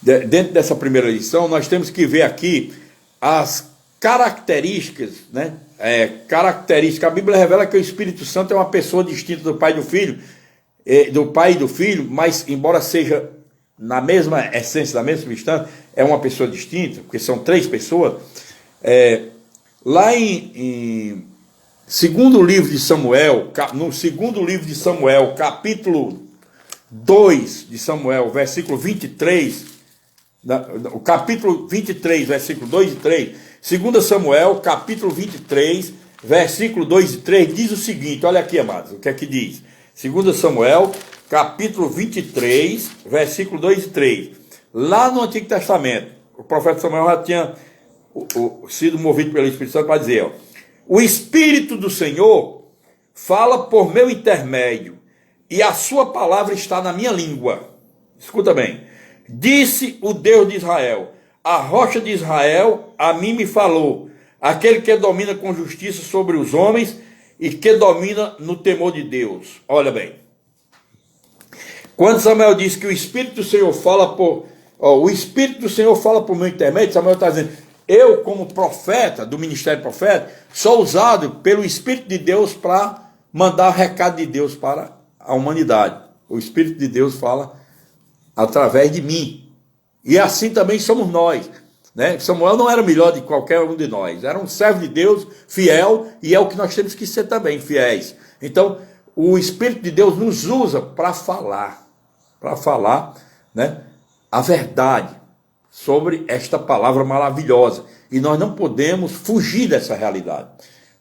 Dentro dessa primeira lição, nós temos que ver aqui as características, né? A Bíblia revela que o Espírito Santo é uma pessoa distinta do Pai e do Filho, mas embora seja na mesma essência, da mesma substância, é uma pessoa distinta, porque são três pessoas. Lá em segundo livro de Samuel, no segundo livro de Samuel, capítulo 2 de Samuel, versículo 23, o capítulo 23, versículo 2 e 3, 2 Samuel, capítulo 23, versículo 2 e 3, diz o seguinte, olha aqui, amados, o que é que diz? 2 Samuel, capítulo 23, versículo 2 e 3. Lá no Antigo Testamento, o profeta Samuel já tinha sido movido pelo Espírito Santo para dizer, ó, o Espírito do Senhor fala por meu intermédio, e a sua palavra está na minha língua. Escuta bem. Disse o Deus de Israel, a rocha de Israel a mim me falou, aquele que domina com justiça sobre os homens e que domina no temor de Deus. Olha bem. Quando Samuel diz que o Espírito do Senhor fala por meu intermédio, Samuel está dizendo, eu como profeta, do ministério profeta, sou usado pelo Espírito de Deus para mandar o recado de Deus para a humanidade. O Espírito de Deus fala através de mim. E assim também somos nós, né? Samuel não era melhor de qualquer um de nós. Era um servo de Deus, fiel, e é o que nós temos que ser também, fiéis. Então, o Espírito de Deus nos usa para falar, né, a verdade sobre esta palavra maravilhosa. E nós não podemos fugir dessa realidade,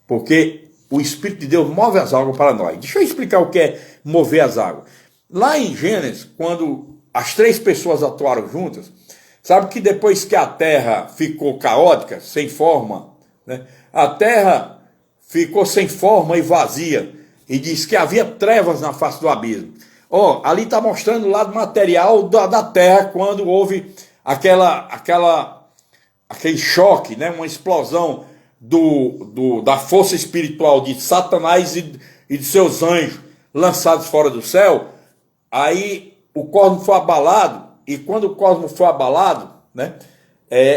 porque o Espírito de Deus move as águas para nós. Deixa eu explicar o que é mover as águas. Lá em Gênesis, quando as três pessoas atuaram juntas, sabe que depois que a terra ficou caótica, sem forma, né, a terra ficou sem forma e vazia, e diz que havia trevas na face do abismo. Ali está mostrando o lado material da terra, quando houve aquele choque, né, uma explosão da força espiritual de Satanás e de seus anjos lançados fora do céu. Aí o cosmos foi abalado, e quando o cosmos foi abalado, né,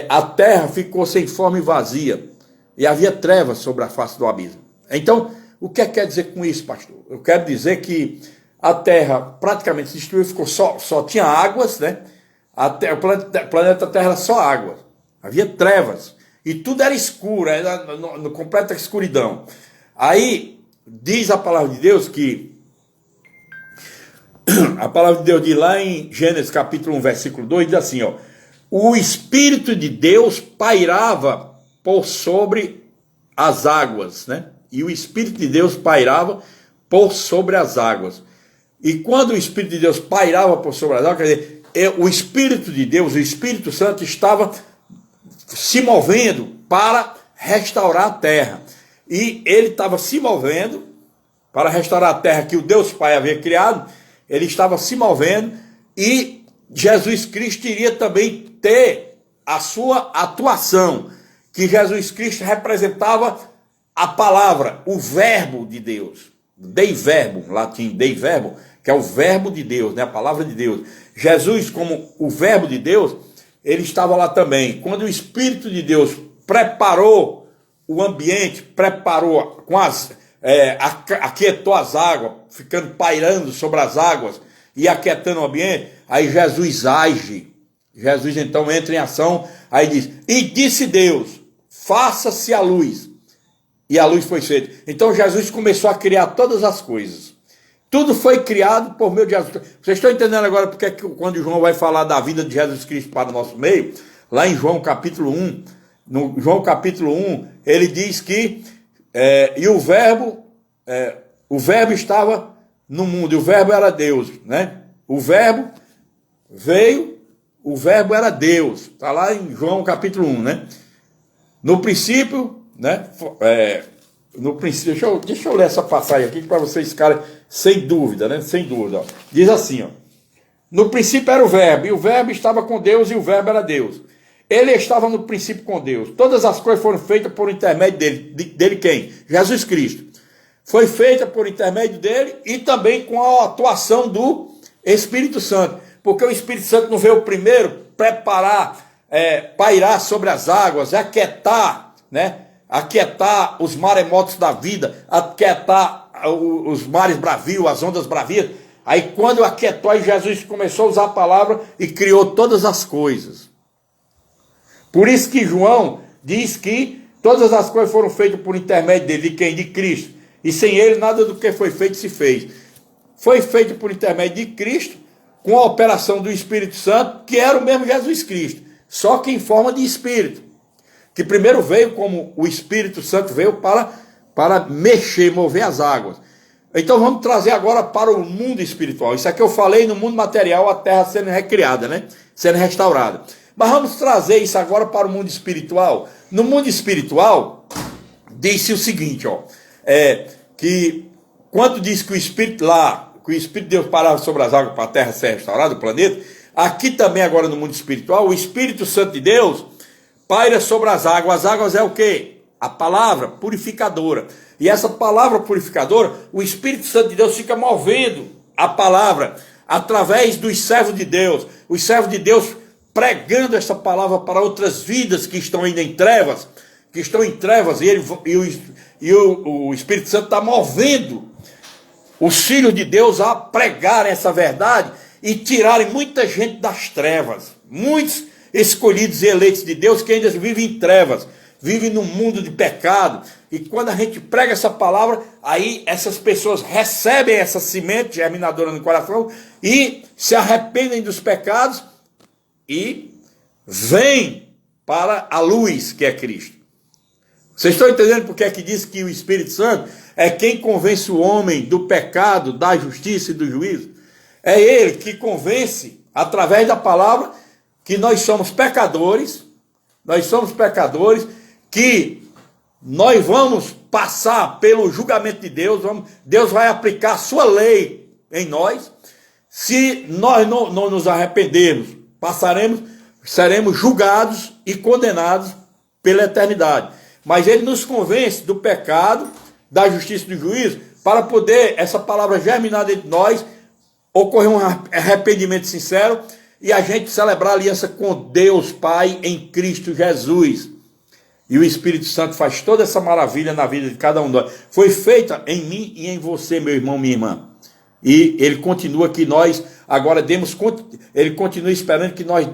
a terra ficou sem forma e vazia, e havia trevas sobre a face do abismo. Então, o que quer dizer com isso, pastor? Eu quero dizer que a terra praticamente se destruiu, ficou só tinha águas, né? O planeta Terra era só água, havia trevas, e tudo era escuro, era no completa escuridão. Aí diz a palavra de Deus que a palavra de Deus diz lá em Gênesis capítulo 1, versículo 2, diz assim, ó, o Espírito de Deus pairava por sobre as águas, né? E o Espírito de Deus pairava por sobre as águas. E quando o Espírito de Deus pairava por sobre as águas, quer dizer, o Espírito de Deus, o Espírito Santo estava se movendo para restaurar a terra. E ele estava se movendo para restaurar a terra que o Deus Pai havia criado. Ele estava se movendo, e Jesus Cristo iria também ter a sua atuação. que Jesus Cristo representava a palavra, o verbo de Deus. Dei verbo, latim, dei verbo, que é o verbo de Deus, né? A palavra de Deus. Jesus, como o verbo de Deus, ele estava lá também. Quando o Espírito de Deus preparou o ambiente, preparou, aquietou as águas, ficando pairando sobre as águas e aquietando o ambiente, aí Jesus age. Jesus então entra em ação, aí diz, e disse Deus, faça-se a luz. E a luz foi feita. Então Jesus começou a criar todas as coisas. Tudo foi criado por meio de Jesus. Vocês estão entendendo agora porque quando João vai falar da vida de Jesus Cristo para o nosso meio, lá em João capítulo 1, no João capítulo 1, ele diz que e o verbo estava no mundo, e o verbo era Deus, né? O verbo veio, o verbo era Deus. Está lá em João capítulo 1, né? No princípio, né? No princípio, deixa eu ler essa passagem aqui para vocês ficarem sem dúvida, né? Sem dúvida. Ó. Diz assim, ó. No princípio era o verbo, e o verbo estava com Deus, e o verbo era Deus. Ele estava no princípio com Deus. Todas as coisas foram feitas por intermédio dele. Dele quem? Jesus Cristo. Foi feita por intermédio dele e também com a atuação do Espírito Santo. Porque o Espírito Santo não veio primeiro preparar, pairar sobre as águas, aquietar, né? Aquietar os maremotos da vida, aquietar os mares bravios, as ondas bravias. Aí quando aquietou, aí Jesus começou a usar a palavra e criou todas as coisas. Por isso que João diz que todas as coisas foram feitas por intermédio dele, de quem? De Cristo. E sem ele nada do que foi feito se fez. Foi feito por intermédio de Cristo, com a operação do Espírito Santo, que era o mesmo Jesus Cristo, só que em forma de Espírito. Que primeiro veio como o Espírito Santo veio para mexer, mover as águas. Então vamos trazer agora para o mundo espiritual. Isso aqui eu falei no mundo material, a terra sendo recriada, né? Sendo restaurada. Mas vamos trazer isso agora para o mundo espiritual. No mundo espiritual, diz-se o seguinte, ó. Que quando diz que o Espírito lá, que o Espírito de Deus parava sobre as águas para a terra ser restaurada, o planeta, aqui também agora no mundo espiritual, o Espírito Santo de Deus paira sobre as águas. As águas é o quê? A palavra purificadora. E essa palavra purificadora, o Espírito Santo de Deus fica movendo a palavra através dos servos de Deus. Os servos de Deus pregando essa palavra para outras vidas que estão ainda em trevas. E o Espírito Santo está movendo os filhos de Deus a pregar essa verdade e tirarem muita gente das trevas. Muitos escolhidos e eleitos de Deus que ainda vivem em trevas, vivem num mundo de pecado. E quando a gente prega essa palavra, aí essas pessoas recebem essa semente germinadora no coração e se arrependem dos pecados e vêm para a luz que é Cristo. Vocês estão entendendo porque é que diz que o Espírito Santo é quem convence o homem do pecado, da justiça e do juízo? É ele que convence, através da palavra, que nós somos pecadores, que nós vamos passar pelo julgamento de Deus, Deus vai aplicar a sua lei em nós. Se nós não nos arrependermos, seremos julgados e condenados pela eternidade. Mas ele nos convence do pecado, da justiça e do juízo, para poder, essa palavra germinar dentro de nós, ocorrer um arrependimento sincero e a gente celebrar a aliança com Deus Pai em Cristo Jesus. E o Espírito Santo faz toda essa maravilha na vida de cada um de nós. Foi feita em mim e em você, meu irmão, minha irmã. E ele continua que nós agora ele continua esperando que nós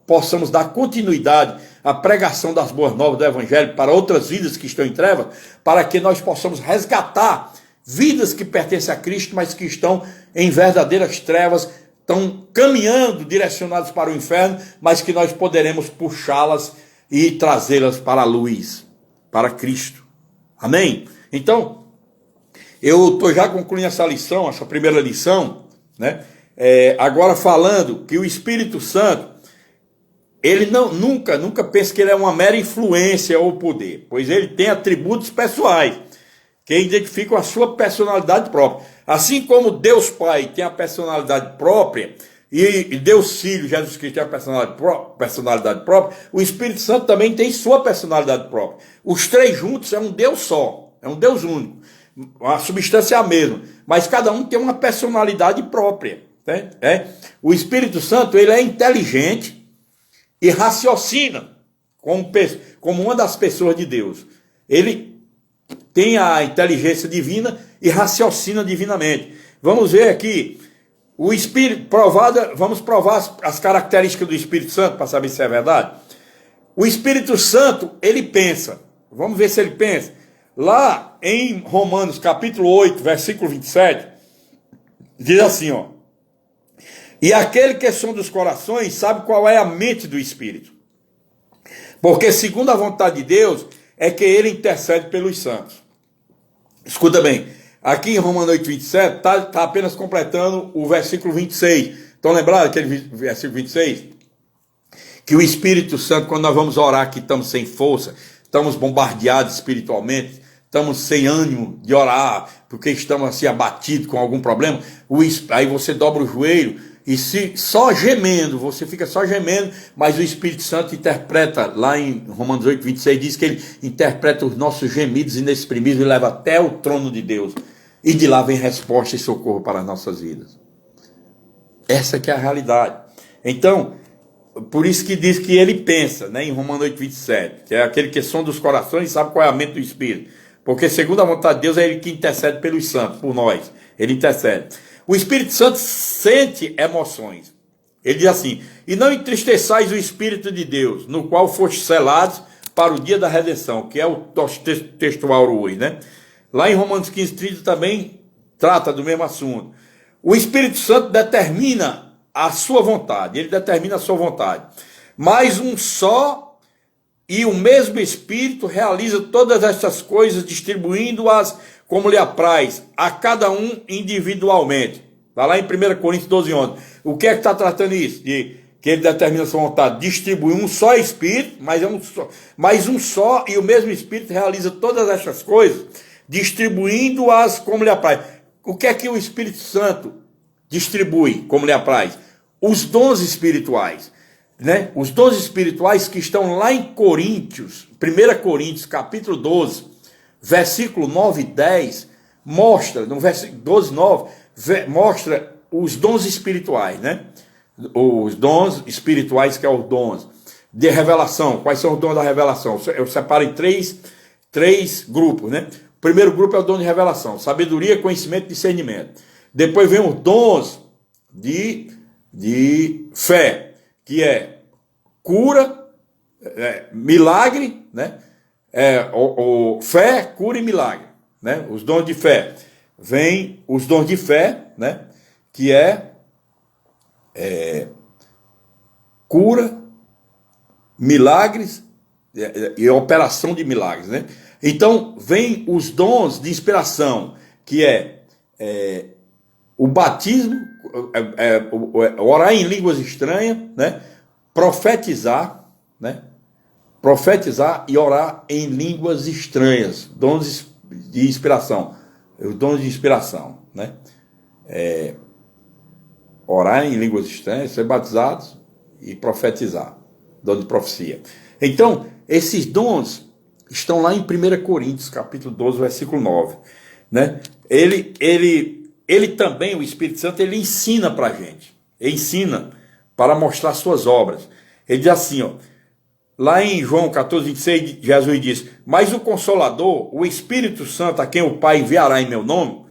possamos dar continuidade à pregação das boas novas do Evangelho para outras vidas que estão em trevas, para que nós possamos resgatar vidas que pertencem a Cristo, mas que estão em verdadeiras trevas, estão caminhando direcionadas para o inferno, mas que nós poderemos puxá-las e trazê-las para a luz, para Cristo. Amém? Então, eu estou já concluindo essa lição, essa primeira lição, né? Agora falando que o Espírito Santo, ele nunca pensa que ele é uma mera influência ou poder, pois ele tem atributos pessoais, que identificam a sua personalidade própria. Assim como Deus Pai tem a personalidade própria, e Deus Filho, Jesus Cristo, tem a personalidade própria, o Espírito Santo também tem sua personalidade própria. Os três juntos é um Deus só, é um Deus único. A substância é a mesma, mas cada um tem uma personalidade própria. Né? O Espírito Santo, ele é inteligente e raciocina como uma das pessoas de Deus. Ele tem a inteligência divina e raciocina divinamente. Vamos ver aqui o Espírito vamos provar as características do Espírito Santo para saber se é verdade. O Espírito Santo, ele pensa. Vamos ver se ele pensa. Lá em Romanos capítulo 8, versículo 27, diz assim, ó: e aquele que sonda os corações sabe qual é a mente do Espírito, porque segundo a vontade de Deus é que ele intercede pelos santos. Escuta bem, aqui em Romanos 8, 27, está apenas completando o versículo 26. Estão lembrados daquele versículo 26? Que o Espírito Santo, quando nós vamos orar que estamos sem força, estamos bombardeados espiritualmente, estamos sem ânimo de orar, porque estamos assim abatidos com algum problema, aí você dobra o joelho e só gemendo, você fica só gemendo, mas o Espírito Santo interpreta, lá em Romanos 8, 26, diz que ele interpreta os nossos gemidos inexprimíveis e leva até o trono de Deus, e de lá vem resposta e socorro para as nossas vidas. Essa que é a realidade. Então, por isso que diz que ele pensa, né, em Romanos 8, 27, que é aquele que sonda os corações e sabe qual é a mente do Espírito. Porque segundo a vontade de Deus é ele que intercede pelos santos, por nós. Ele intercede. O Espírito Santo sente emoções. Ele diz assim: e não entristeçais o Espírito de Deus, no qual foste selados para o dia da redenção, que é o nosso textual hoje, né? Lá em Romanos 15, 30 também trata do mesmo assunto. O Espírito Santo determina a sua vontade, ele determina a sua vontade. Mas um só e o mesmo Espírito realiza todas essas coisas, distribuindo-as como lhe apraz, a cada um individualmente. Está lá em 1 Coríntios 12, 11. O que é que está tratando isso? De que ele determina a sua vontade, distribui um só Espírito, mas um só e o mesmo Espírito realiza todas essas coisas, distribuindo-as como lhe apraz. O que é que o Espírito Santo distribui como lhe apraz? Os dons espirituais. Né? Os dons espirituais que estão lá em Coríntios, 1 Coríntios capítulo 12, versículo 9 e 10, mostra, no versículo 12, 9, mostra os dons espirituais, né? Os dons espirituais, que é os dons de revelação. Quais são os dons da revelação? Eu separo em três grupos, né? O primeiro grupo é o dom de revelação, sabedoria, conhecimento e discernimento. Depois vem os dons de fé, que é cura, milagre, né? Fé, cura e milagre, né? Os dons de fé. Vem os dons de fé, né? Que é cura, milagres e operação de milagres, né? Então, vem os dons de inspiração, que é o batismo, orar em línguas estranhas, né? Profetizar, né? Profetizar e orar em línguas estranhas, dons de inspiração, os dons de inspiração, né? Orar em línguas estranhas, ser batizados e profetizar, dom de profecia. Então, esses dons estão lá em 1 Coríntios, capítulo 12, versículo 9, né? Ele também, o Espírito Santo, ele ensina para a gente. Ele ensina para mostrar suas obras. Ele diz assim, ó, lá em João 14, 26, Jesus diz: mas o Consolador, o Espírito Santo, a quem o Pai enviará em meu nome,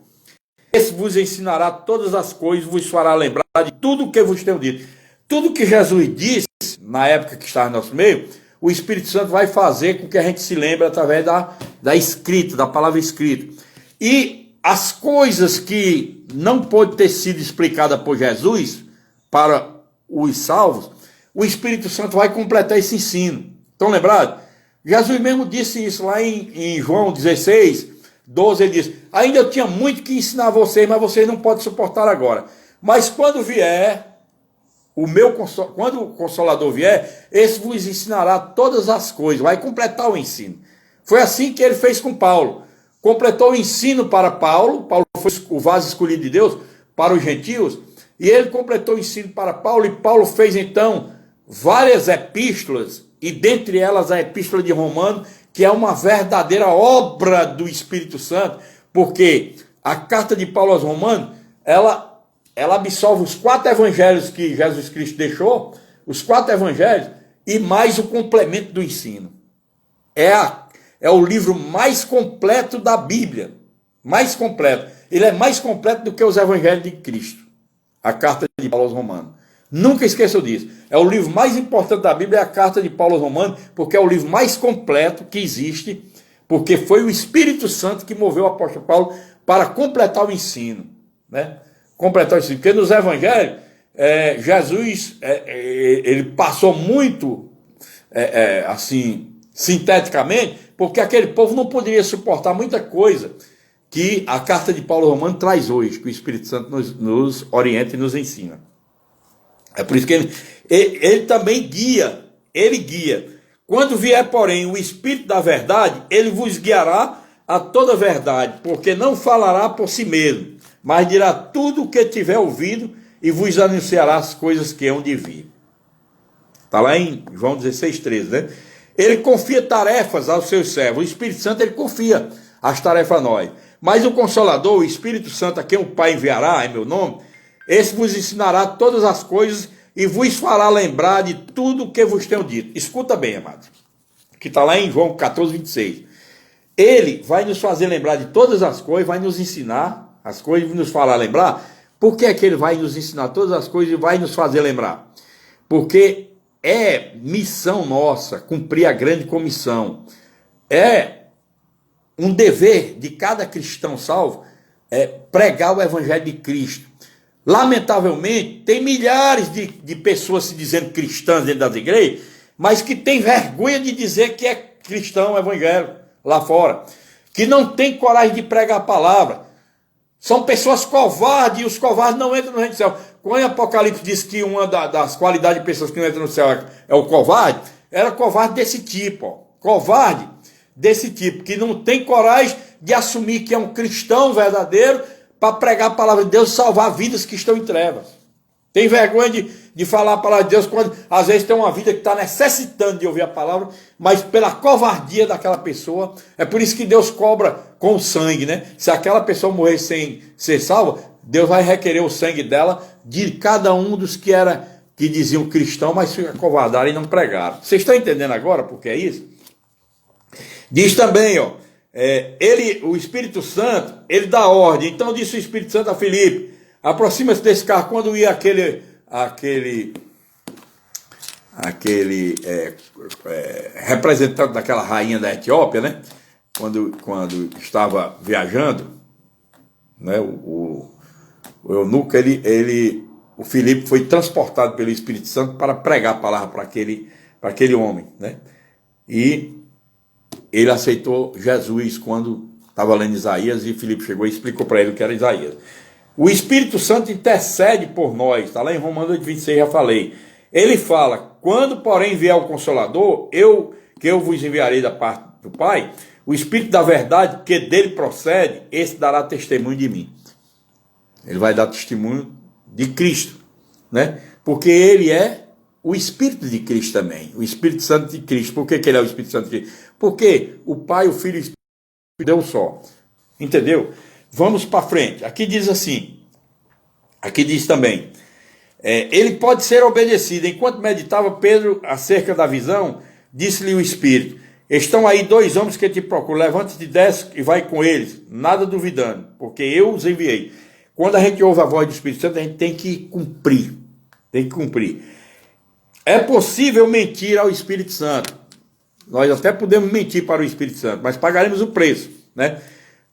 esse vos ensinará todas as coisas, vos fará lembrar de tudo o que vos tenho dito. Tudo que Jesus disse, na época que estava no nosso meio, o Espírito Santo vai fazer com que a gente se lembre através da escrita, da palavra escrita. E as coisas que não pode ter sido explicada por Jesus para os salvos, o Espírito Santo vai completar esse ensino. Estão lembrados? Jesus mesmo disse isso lá em João 16, 12, ele diz: ainda eu tinha muito que ensinar a vocês, mas vocês não podem suportar agora. Mas quando vier, quando o Consolador vier, esse vos ensinará todas as coisas, vai completar o ensino. Foi assim que ele fez com Paulo. Completou o ensino para Paulo. Paulo foi o vaso escolhido de Deus para os gentios. E ele completou o ensino para Paulo, e Paulo fez então várias epístolas, e dentre elas a Epístola de Romanos, que é uma verdadeira obra do Espírito Santo, porque a carta de Paulo aos Romanos, ela absorve os 4 evangelhos que Jesus Cristo deixou, os 4 evangelhos, e mais o complemento do ensino. É o livro mais completo da Bíblia, mais completo. Ele é mais completo do que os evangelhos de Cristo, a carta de Paulo aos Romanos. Nunca esqueçam disso. É o livro mais importante da Bíblia, é a carta de Paulo aos Romanos, porque é o livro mais completo que existe, porque foi o Espírito Santo que moveu o apóstolo Paulo para completar o ensino, né? Completar o ensino. Porque nos evangelhos, Jesus, ele passou muito, assim, sinteticamente, porque aquele povo não poderia suportar muita coisa que a carta de Paulo aos Romanos traz hoje, que o Espírito Santo nos orienta e nos ensina. É por isso que ele também guia, ele guia. Quando vier, porém, o Espírito da verdade, ele vos guiará a toda a verdade, porque não falará por si mesmo, mas dirá tudo o que tiver ouvido e vos anunciará as coisas que hão de vir. Está lá em João 16,13, né? Ele confia tarefas aos seus servos. O Espírito Santo, ele confia as tarefas a nós. Mas o Consolador, o Espírito Santo, a quem o Pai enviará em meu nome, esse vos ensinará todas as coisas e vos fará lembrar de tudo o que vos tenho dito. Escuta bem, amados, que está lá em João 14,26. Ele vai nos fazer lembrar de todas as coisas, vai nos ensinar as coisas e nos fará lembrar. Por que é que ele vai nos ensinar todas as coisas e vai nos fazer lembrar? Porque é missão nossa cumprir a grande comissão. É um dever de cada cristão salvo pregar o evangelho de Cristo. Lamentavelmente, tem milhares de pessoas se dizendo cristãs dentro das igrejas, mas que tem vergonha de dizer que é cristão evangélico lá fora, que não tem coragem de pregar a palavra. São pessoas covardes, e os covardes não entram no reino do céu. Quando o Apocalipse diz que uma das qualidades de pessoas que não entram no céu é o covarde, era covarde desse tipo, ó. Covarde desse tipo, que não tem coragem de assumir que é um cristão verdadeiro para pregar a palavra de Deus e salvar vidas que estão em trevas. Tem vergonha de falar a palavra de Deus quando às vezes tem uma vida que está necessitando de ouvir a palavra, mas pela covardia daquela pessoa. É por isso que Deus cobra com o sangue, né? Se aquela pessoa morrer sem ser salva, Deus vai requerer o sangue dela de cada um dos que diziam cristão, mas se acovardaram e não pregaram. Vocês estão entendendo agora por que é isso? Diz também, ó, o Espírito Santo, ele dá ordem. Então disse o Espírito Santo a Filipe: aproxima-se desse carro. Quando ia aquele representante daquela rainha da Etiópia, né? Quando estava viajando, né? O eunuco, o Filipe foi transportado pelo Espírito Santo para pregar a palavra para aquele homem, né? E ele aceitou Jesus quando estava lendo Isaías, e Filipe chegou e explicou para ele o que era Isaías. O Espírito Santo intercede por nós, está lá em Romanos 8,26, já falei. Ele fala: quando, porém, vier o Consolador, que eu vos enviarei da parte do Pai, o Espírito da verdade, que dele procede, esse dará testemunho de mim. Ele vai dar testemunho de Cristo, né? Porque ele é o Espírito de Cristo também, o Espírito Santo de Cristo. Por que ele é o Espírito Santo de Cristo? Porque o Pai, o Filho e o Espírito deu só. Entendeu? Vamos para frente. Aqui diz assim, aqui diz também, ele pode ser obedecido. Enquanto meditava Pedro acerca da visão, disse-lhe o Espírito: estão aí 2 homens que te procuram, levanta-te, desce e vai com eles, nada duvidando, porque eu os enviei. Quando a gente ouve a voz do Espírito Santo, a gente tem que cumprir. Tem que cumprir. É possível mentir ao Espírito Santo. Nós até podemos mentir para o Espírito Santo, mas pagaremos o preço, né?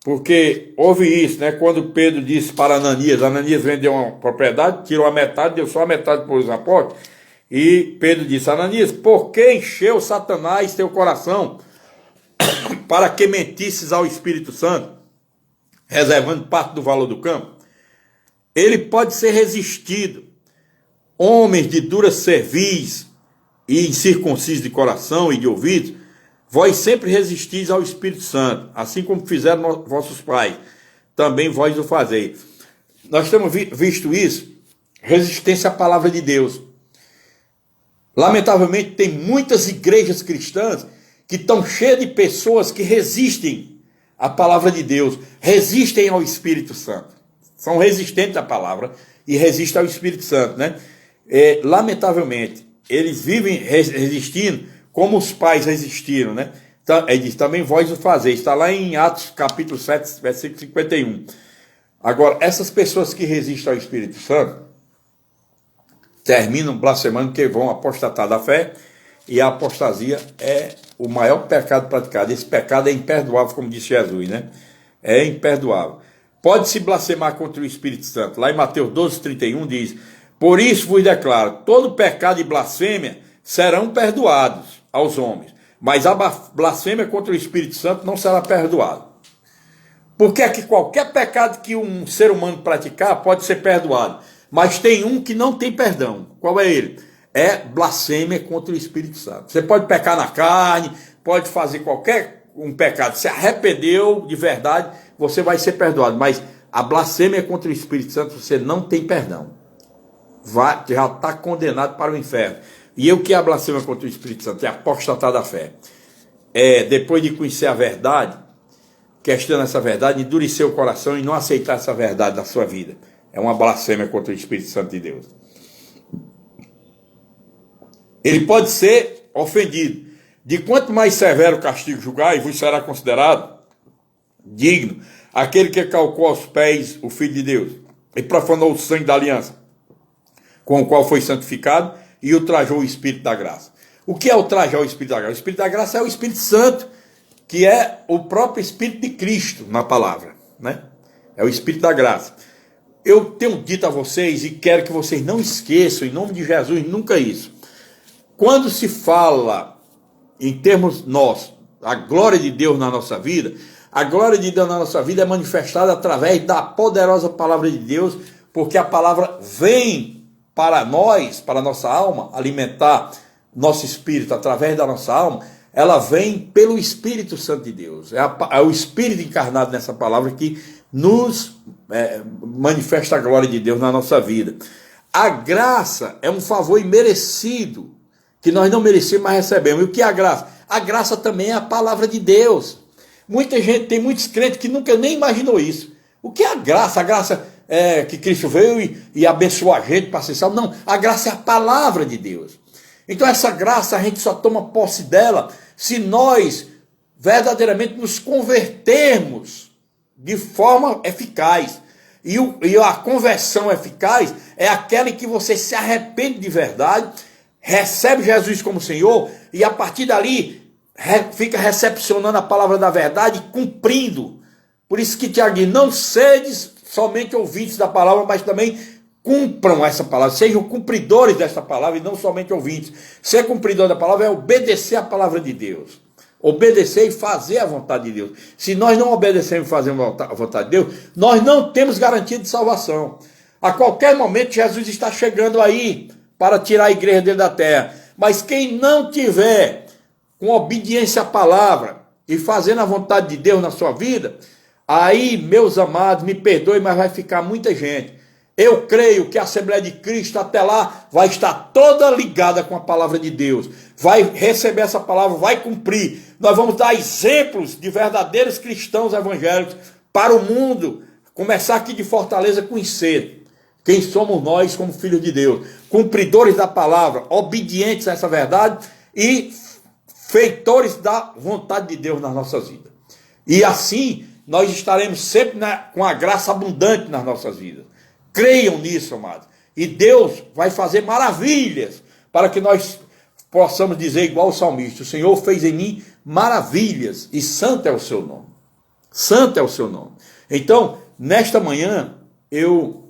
Porque houve isso, né? Quando Pedro disse para Ananias vendeu uma propriedade, tirou a metade, deu só a metade para os apóstolos. E Pedro disse: Ananias, por que encheu Satanás teu coração para que mentisses ao Espírito Santo, reservando parte do valor do campo? Ele pode ser resistido. Homens de dura cerviz e incircuncisos de coração e de ouvidos, vós sempre resistis ao Espírito Santo, assim como fizeram vossos pais, também vós o fazeis. Nós temos visto isso resistência à palavra de Deus. Lamentavelmente, tem muitas igrejas cristãs que estão cheias de pessoas que resistem à palavra de Deus, resistem ao Espírito Santo. São resistentes à palavra e resistem ao Espírito Santo, né? Lamentavelmente, eles vivem resistindo como os pais resistiram, né? Então, ele diz, também vós o fazeis. Está lá em Atos capítulo 7, versículo 51. Agora, essas pessoas que resistem ao Espírito Santo terminam blasfemando, que vão apostatar da fé, e a apostasia é o maior pecado praticado. Esse pecado é imperdoável, como disse Jesus, né? É imperdoável. Pode-se blasfemar contra o Espírito Santo. Lá em Mateus 12, 31 diz, por isso vos declaro, todo pecado e blasfêmia serão perdoados aos homens, mas a blasfêmia contra o Espírito Santo não será perdoada. Porque é que qualquer pecado que um ser humano praticar pode ser perdoado, mas tem um que não tem perdão. Qual é ele? É blasfêmia contra o Espírito Santo. Você pode pecar na carne, pode fazer qualquer um pecado, se arrependeu de verdade, você vai ser perdoado, mas a blasfêmia contra o Espírito Santo você não tem perdão. Já está condenado para o inferno. E o que é a blasfêmia contra o Espírito Santo? É apostatar da fé. Depois de conhecer a verdade, questionar essa verdade, endurecer o coração e não aceitar essa verdade da sua vida. É uma blasfêmia contra o Espírito Santo de Deus. Ele pode ser ofendido. De quanto mais severo o castigo julgar, e vos será considerado digno aquele que calcou aos pés o Filho de Deus e profanou o sangue da aliança, com o qual foi santificado, e ultrajou o Espírito da graça. O que é ultrajar o Espírito da graça? O Espírito da graça é o Espírito Santo, que é o próprio Espírito de Cristo na palavra, né? É o Espírito da graça. Eu tenho dito a vocês, e quero que vocês não esqueçam, em nome de Jesus, nunca isso. Quando se fala, em termos nossos, a glória de Deus na nossa vida, a glória de Deus na nossa vida é manifestada através da poderosa palavra de Deus, porque a palavra vem para nós, para a nossa alma, alimentar nosso espírito através da nossa alma, ela vem pelo Espírito Santo de Deus. É o Espírito encarnado nessa palavra que nos manifesta a glória de Deus na nossa vida. A graça é um favor imerecido, que nós não merecemos, mas recebemos. E o que é a graça? A graça também é a palavra de Deus. Muita gente, tem muitos crentes que nunca nem imaginou isso. O que é a graça? A graça é que Cristo veio e abençoou a gente para ser salvo. Não, a graça é a palavra de Deus. Então essa graça a gente só toma posse dela se nós verdadeiramente nos convertermos de forma eficaz. E a conversão eficaz é aquela em que você se arrepende de verdade, recebe Jesus como Senhor e a partir dali fica recepcionando a palavra da verdade e cumprindo. Por isso que Tiago diz, não sedes somente ouvintes da palavra, mas também cumpram essa palavra, sejam cumpridores desta palavra e não somente ouvintes. Ser cumpridor da palavra é obedecer a palavra de Deus. Obedecer e fazer a vontade de Deus. Se nós não obedecermos e fazermos a vontade de Deus, nós não temos garantia de salvação. A qualquer momento Jesus está chegando aí para tirar a igreja dele da terra. Mas quem não tiver com obediência à palavra e fazendo a vontade de Deus na sua vida, aí, meus amados, me perdoem, mas vai ficar muita gente. Eu creio que a Assembleia de Cristo até lá vai estar toda ligada com a palavra de Deus. Vai receber essa palavra, vai cumprir. Nós vamos dar exemplos de verdadeiros cristãos evangélicos para o mundo. Começar aqui de Fortaleza a conhecer quem somos nós como filhos de Deus. Cumpridores da palavra, obedientes a essa verdade e feitores da vontade de Deus nas nossas vidas. E assim nós estaremos sempre com a graça abundante nas nossas vidas. Creiam nisso, amados. E Deus vai fazer maravilhas para que nós possamos dizer igual o salmista, o Senhor fez em mim maravilhas e santo é o seu nome. Santo é o seu nome. Então, nesta manhã, eu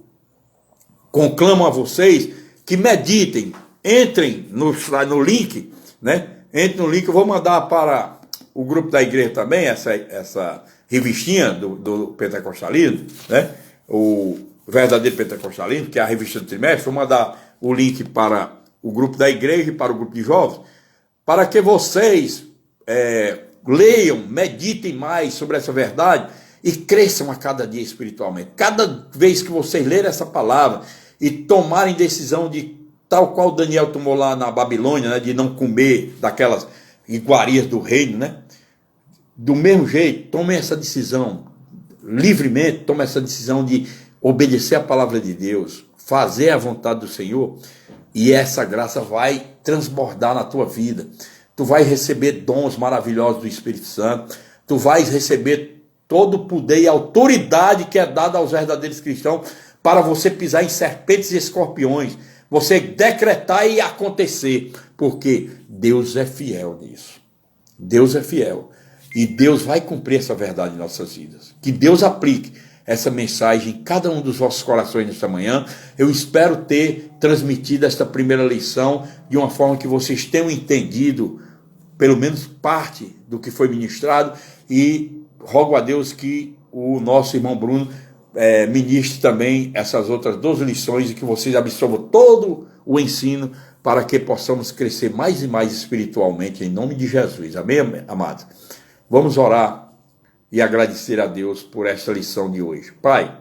conclamo a vocês que meditem, entrem no link, né? Entrem no link, eu vou mandar para o grupo da igreja também, essa revistinha do pentecostalismo, né? O verdadeiro pentecostalismo, que é a revista do trimestre. Vou mandar o link para o grupo da igreja e para o grupo de jovens, para que vocês leiam, meditem mais sobre essa verdade e cresçam a cada dia espiritualmente. Cada vez que vocês lerem essa palavra e tomarem decisão de, tal qual Daniel tomou lá na Babilônia, né, de não comer daquelas iguarias do reino, né? Do mesmo jeito, tomem essa decisão livremente, tomem essa decisão de obedecer a palavra de Deus, fazer a vontade do Senhor, e essa graça vai transbordar na tua vida. Tu vai receber dons maravilhosos do Espírito Santo, tu vais receber todo o poder e autoridade que é dada aos verdadeiros cristãos para você pisar em serpentes e escorpiões, você decretar e acontecer, porque Deus é fiel nisso. Deus é fiel. E Deus vai cumprir essa verdade em nossas vidas. Que Deus aplique essa mensagem em cada um dos vossos corações nesta manhã. Eu espero ter transmitido esta primeira lição de uma forma que vocês tenham entendido pelo menos parte do que foi ministrado, e rogo a Deus que o nosso irmão Bruno ministre também essas outras 12 lições e que vocês absorvam todo o ensino para que possamos crescer mais e mais espiritualmente, em nome de Jesus. Amém, amados? Vamos orar e agradecer a Deus por esta lição de hoje. Pai,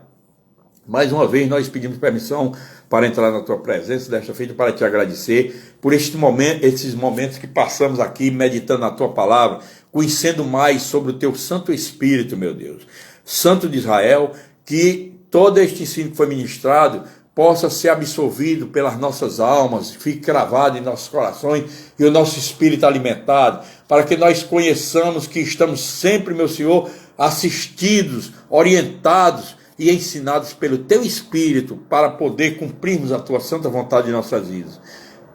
mais uma vez nós pedimos permissão para entrar na tua presença desta feita, para te agradecer por esses momentos que passamos aqui meditando na tua palavra, conhecendo mais sobre o teu Santo Espírito, meu Deus, Santo de Israel, que todo este ensino que foi ministrado possa ser absorvido pelas nossas almas, fique gravado em nossos corações e o nosso espírito alimentado, para que nós conheçamos que estamos sempre, meu Senhor, assistidos, orientados e ensinados pelo teu Espírito para poder cumprirmos a tua santa vontade em nossas vidas.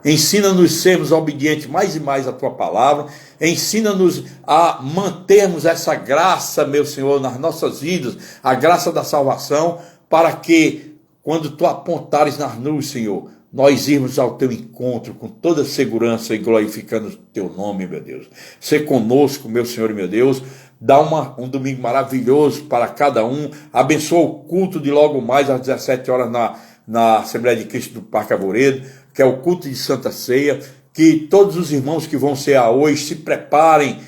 Ensina-nos a sermos obedientes mais e mais à tua palavra, ensina-nos a mantermos essa graça, meu Senhor, nas nossas vidas, a graça da salvação, para que, quando tu apontares nas nuvens, Senhor, nós irmos ao teu encontro com toda segurança e glorificando o teu nome, meu Deus. Ser conosco, meu Senhor e meu Deus. Dá um domingo maravilhoso para cada um. Abençoa o culto de logo mais às 17 horas na Assembleia de Cristo do Parque Arvoredo, que é o culto de Santa Ceia. Que todos os irmãos que vão cear hoje se preparem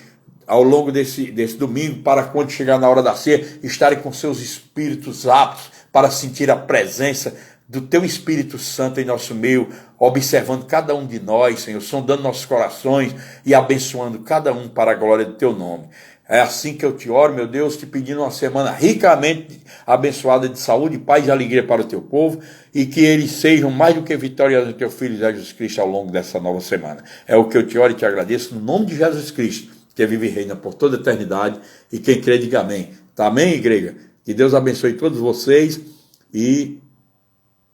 ao longo desse domingo, para quando chegar na hora da ceia, estarem com seus espíritos aptos para sentir a presença do teu Espírito Santo em nosso meio, observando cada um de nós, Senhor, sondando nossos corações e abençoando cada um para a glória do teu nome. É assim que eu te oro, meu Deus, te pedindo uma semana ricamente abençoada de saúde, paz e alegria para o teu povo, e que eles sejam mais do que vitoriosos do teu Filho Jesus Cristo ao longo dessa nova semana. É o que eu te oro e te agradeço no nome de Jesus Cristo, que vive e reina por toda a eternidade, e quem crê diga amém. Tá, amém, igreja? Que Deus abençoe todos vocês e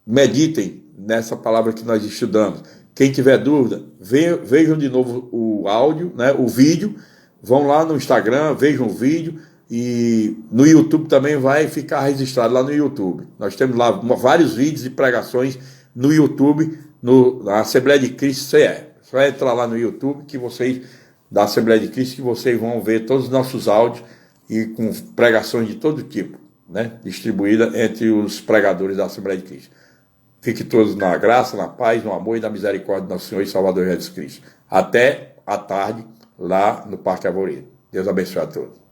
meditem nessa palavra que nós estudamos. Quem tiver dúvida, vejam de novo o áudio, né, o vídeo. Vão lá no Instagram, vejam o vídeo, e no YouTube também vai ficar registrado lá no YouTube. Nós temos lá vários vídeos e pregações no YouTube, na Assembleia de Cristo CE. Só entrar lá no YouTube que vocês, da Assembleia de Cristo, que vocês vão ver todos os nossos áudios e com pregações de todo tipo, né, distribuída entre os pregadores da Assembleia de Cristo. Fiquem todos na graça, na paz, no amor e na misericórdia do nosso Senhor e Salvador Jesus Cristo. Até a tarde, lá no Parque Arvoredo. Deus abençoe a todos.